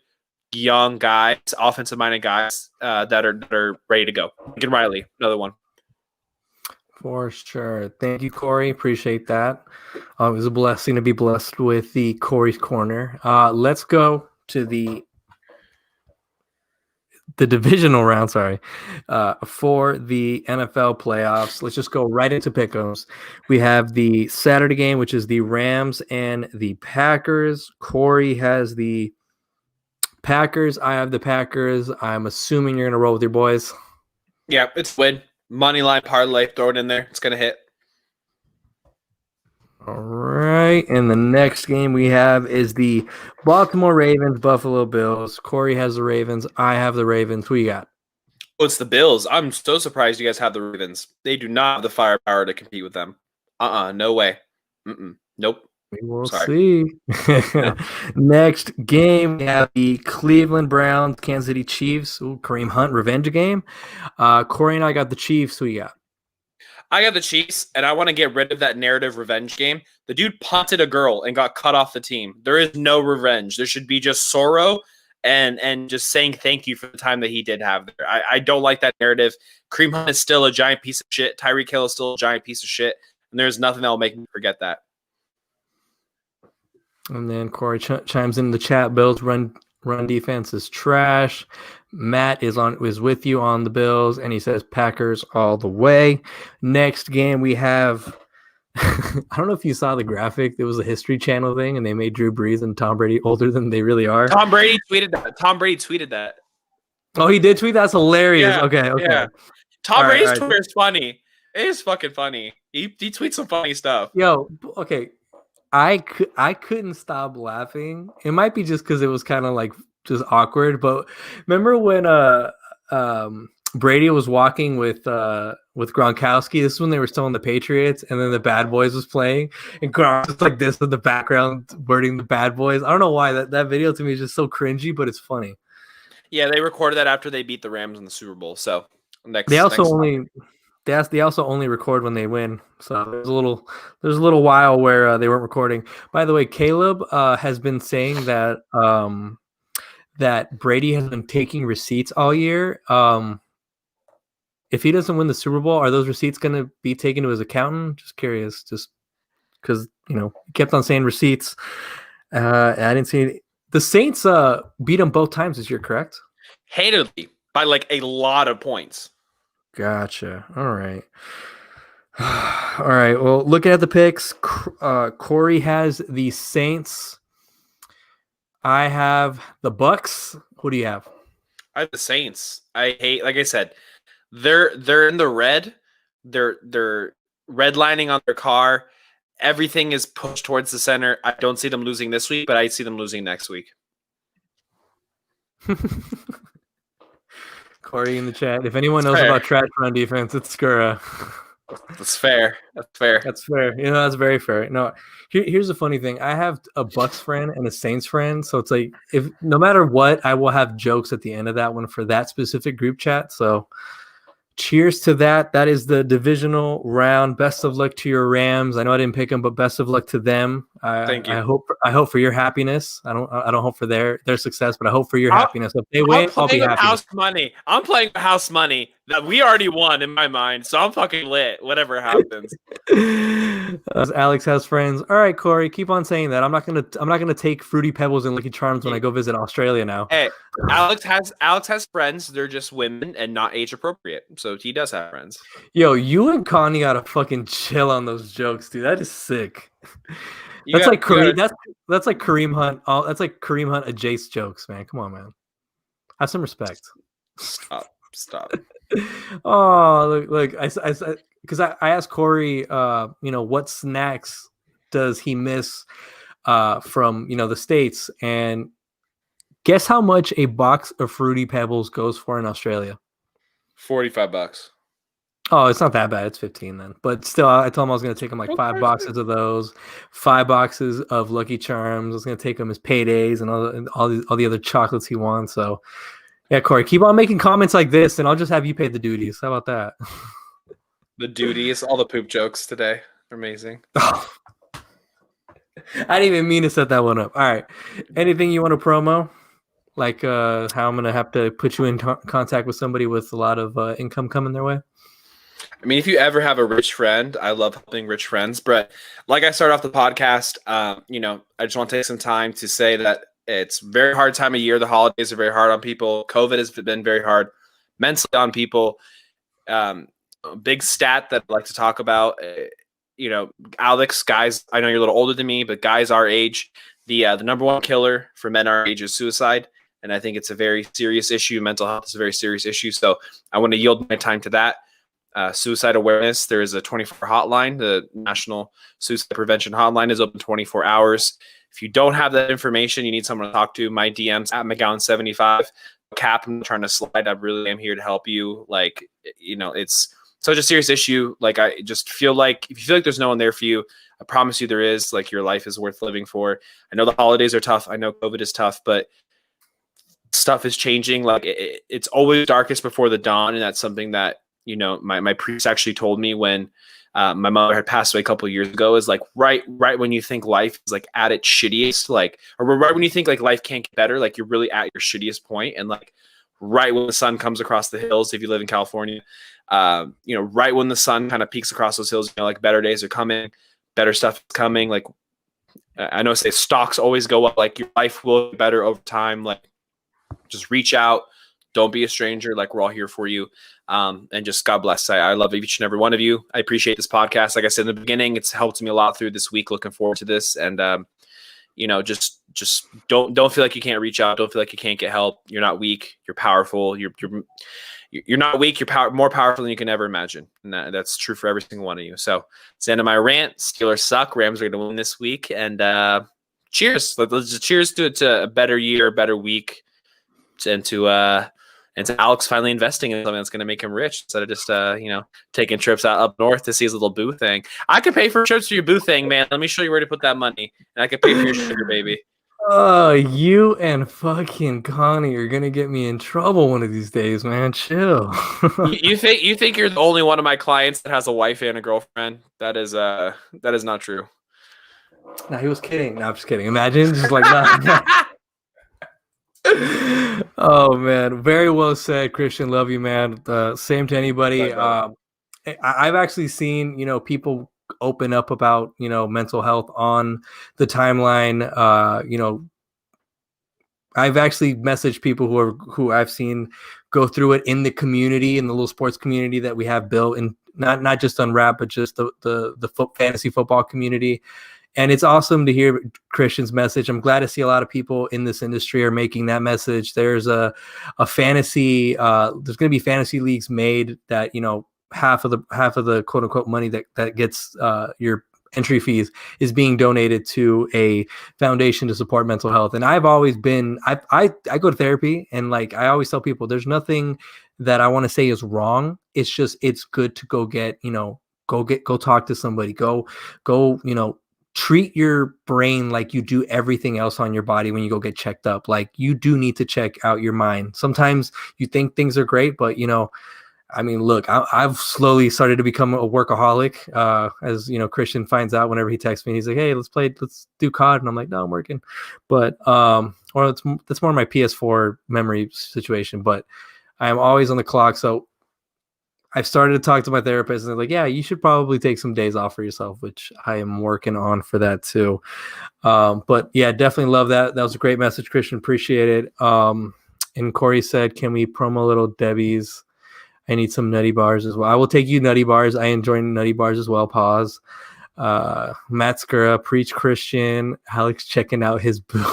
young guys, offensive-minded guys that are ready to go. Lincoln Riley, another one. For sure. Thank you, Corey. Appreciate that. It was a blessing to be blessed with the Corey's Corner. Let's go to the divisional round, for the NFL playoffs. Let's just go right into pick'ems. We have the Saturday game, which is the Rams and the Packers. Corey has the Packers. I have the Packers. I'm assuming you're going to roll with your boys. Yeah, it's win. Money line parlay, throw it in there. It's going to hit. All right. And the next game we have is the Baltimore Ravens, Buffalo Bills. Corey has the Ravens. I have the Ravens. Who you got? Oh, it's the Bills. I'm so surprised you guys have the Ravens. They do not have the firepower to compete with them. No way. Nope. We will see. Next game, we have the Cleveland Browns, Kansas City Chiefs. Ooh, Kareem Hunt revenge game. Corey and I got the Chiefs. Who you got? I got the Chiefs, and I want to get rid of that narrative revenge game. The dude punted a girl and got cut off the team. There is no revenge. There should be just sorrow and just saying thank you for the time that he did have there. I don't like that narrative. Kareem Hunt is still a giant piece of shit. Tyreek Hill is still a giant piece of shit, and there's nothing that will make me forget that. And then Corey chimes in the chat. Bills run defense is trash. Matt is with you on the Bills, and he says Packers all the way. Next game we have. I don't know if you saw the graphic. There was a History Channel thing, and they made Drew Brees and Tom Brady older than they really are. Tom Brady tweeted that. Oh, he did tweet. That's hilarious. Yeah, okay. Yeah. Tom Brady's Twitter is funny. It is fucking funny. He tweets some funny stuff. Yo, okay. I couldn't stop laughing. It might be just because it was kind of like just awkward, but remember when Brady was walking with Gronkowski. This is when they were still in the Patriots, and then the Bad Boys was playing, and Gronk was like this in the background, wording the Bad Boys. I don't know why that video to me is just so cringy, but it's funny. Yeah, they recorded that after they beat the Rams in the Super Bowl. So They also only record when they win. So there's a little while where they weren't recording. By the way, Caleb has been saying that that Brady has been taking receipts all year. If he doesn't win the Super Bowl, are those receipts going to be taken to his accountant? Just curious, just because he kept on saying receipts. I didn't see any. The Saints beat him both times this year, correct? Handedly by like a lot of points. Gotcha. All right. All right. Well, looking at the picks, Corey has the Saints. I have the Bucks. Who do you have? I have the Saints. Like I said, they're in the red. They're redlining on their car. Everything is pushed towards the center. I don't see them losing this week, but I see them losing next week. Corey in the chat. If anyone knows about trash run defense, it's Skura. That's fair. That's fair. That's fair. That's very fair. No, here's the funny thing. I have a Bucks friend and a Saints friend, so it's like if no matter what, I will have jokes at the end of that one for that specific group chat. So cheers to that. That is the divisional round. Best of luck to your Rams. I know I didn't pick them, but best of luck to them. Thank you. I hope for your happiness. I don't hope for their success, but I hope for your happiness. If they win, I'll be happy. House money. I'm playing with house money that we already won in my mind, so I'm fucking lit. Whatever happens. Alex has friends. All right, Corey, keep on saying that. I'm not gonna take Fruity Pebbles and Lucky Charms when I go visit Australia now. Hey, Alex has friends. They're just women and not age appropriate. So he does have friends. Yo, you and Connie gotta fucking chill on those jokes, dude. That is sick. That's like Kareem Hunt. That's like Kareem Hunt adjacent jokes, man. Come on, man. Have some respect. Stop. Oh, look, because I asked Corey, what snacks does he miss from the States, and guess how much a box of Fruity Pebbles goes for in Australia? $45. Oh, it's not that bad. It's 15 then. But still, I told him I was going to take him like 5 boxes of those, 5 boxes of Lucky Charms. I was going to take him his paydays and all the other chocolates he wants. So, yeah, Corey, keep on making comments like this, and I'll just have you pay the duties. How about that? The duties, all the poop jokes today. Amazing. I didn't even mean to set that one up. All right. Anything you want to promo? Like how I'm going to have to put you in contact with somebody with a lot of income coming their way? I mean, if you ever have a rich friend, I love helping rich friends. But like I started off the podcast, I just want to take some time to say that it's a very hard time of year. The holidays are very hard on people. COVID has been very hard mentally on people. A big stat that I'd like to talk about, Alex, guys, I know you're a little older than me, but guys our age, the number one killer for men our age is suicide. And I think it's a very serious issue. Mental health is a very serious issue. So I want to yield my time to that. Suicide awareness. There is a 24 hotline. The National Suicide Prevention Hotline is open 24 hours. If you don't have that information, you need someone to talk to. My DM's at McGowan75. Cap, I'm trying to slide. I really am here to help you. It's such a serious issue. Like, I just feel like if you feel like there's no one there for you, I promise you there is. Like, your life is worth living for. I know the holidays are tough. I know COVID is tough, but stuff is changing. Like, it's always darkest before the dawn, and that's something that my priest actually told me when my mother had passed away a couple of years ago, is like right when you think life is like at its shittiest, or right when you think like life can't get better, like you're really at your shittiest point, and like right when the sun comes across the hills, if you live in California, right when the sun kind of peaks across those hills, like better days are coming, better stuff is coming. Like I know say stocks always go up, like your life will get better over time. Like just reach out. Don't be a stranger. Like, we're all here for you. And just God bless. I love each and every one of you. I appreciate this podcast. Like I said in the beginning, it's helped me a lot through this week. Looking forward to this. And, just don't feel like you can't reach out. Don't feel like you can't get help. You're not weak. You're powerful. You're not weak. You're more powerful than you can ever imagine. And that's true for every single one of you. So it's the end of my rant. Steelers suck. Rams are going to win this week. And cheers. Let's just cheers to a better year, a better week, and to And so Alex finally investing in something that's going to make him rich instead of just, taking trips out up north to see his little boo thing. I could pay for trips for your boo thing, man. Let me show you where to put that money. And I could pay for your sugar baby. Oh, you and fucking Connie are gonna get me in trouble one of these days, man. Chill. You think you're the only one of my clients that has a wife and a girlfriend? That is not true. No, he was kidding. No, I'm just kidding. Imagine just like that. Oh man, very well said, Christian. Love you, man. Same to anybody. I've actually seen people open up about mental health on the timeline. I've actually messaged people who I've seen go through it in the community, in the little sports community that we have built, and not just on rap, but just the fantasy football community. And it's awesome to hear Christian's message. I'm glad to see a lot of people in this industry are making that message. There's a fantasy. There's going to be fantasy leagues made that half of the quote unquote money that gets your entry fees is being donated to a foundation to support mental health. And I've always been, I go to therapy, and like I always tell people, there's nothing that I want to say is wrong. It's just it's good to go talk to somebody. Go treat your brain like you do everything else on your body when you go get checked up. Like you do need to check out your mind. Sometimes you think things are great, but look, I've slowly started to become a workaholic. As Christian finds out whenever he texts me, he's like, "Hey, let's do COD," and I'm like, "No, I'm working." But that's more my PS4 memory situation. But I am always on the clock, so I've started to talk to my therapist, and they're like, "Yeah, you should probably take some days off for yourself," which I am working on for that too. But yeah, definitely love that. That was a great message, Christian. Appreciate it. And Corey said, "Can we promo little Debbie's? I need some nutty bars as well." I will take you nutty bars. I enjoy nutty bars as well. Pause. Matt Skura, preach Christian. Alex checking out his boo.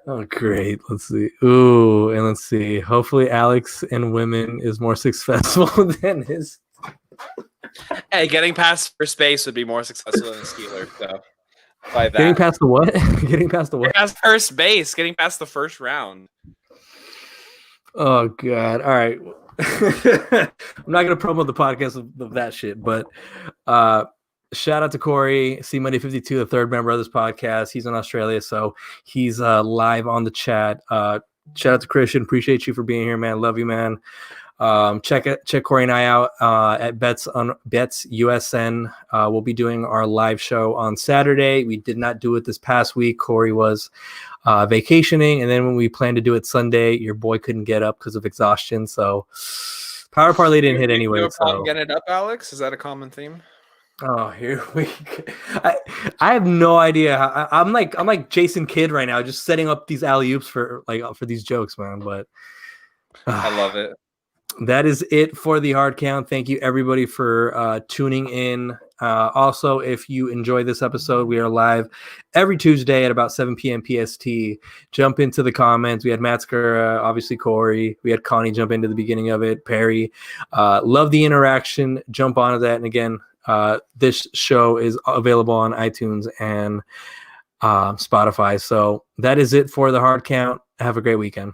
Oh, great. Let's see. Ooh, and let's see. Hopefully Alex and women is more successful than his. Hey, getting past first base would be more successful than a Steeler. So, by that. Getting past the what? Getting past the what? Getting past first base. Getting past the first round. Oh, God. All right. I'm not going to promote the podcast of that shit, but shout out to Corey, C Monday 52, the third member of this podcast. He's in Australia, so he's live on the chat. Shout out to Christian. Appreciate you for being here, man. Love you, man. Check Corey and I out at Bets USN. We'll be doing our live show on Saturday. We did not do it this past week. Corey was vacationing, and then when we planned to do it Sunday, your boy couldn't get up because of exhaustion. So Power Parlay didn't hit anyway. No problem getting it up, Alex? Is that a common theme? Oh, here we go. I have no idea. I'm like Jason Kidd right now, just setting up these alley-oops for these jokes, man. But I love it. That is it for the hard count. Thank you everybody for tuning in. Also, if you enjoy this episode, we are live every Tuesday at about 7 p.m. PST. Jump into the comments. We had Matt Skura, obviously Corey. We had Connie jump into the beginning of it. Perry. Love the interaction. Jump onto that. And again, this show is available on iTunes and Spotify. So that is it for the hard count. Have a great weekend.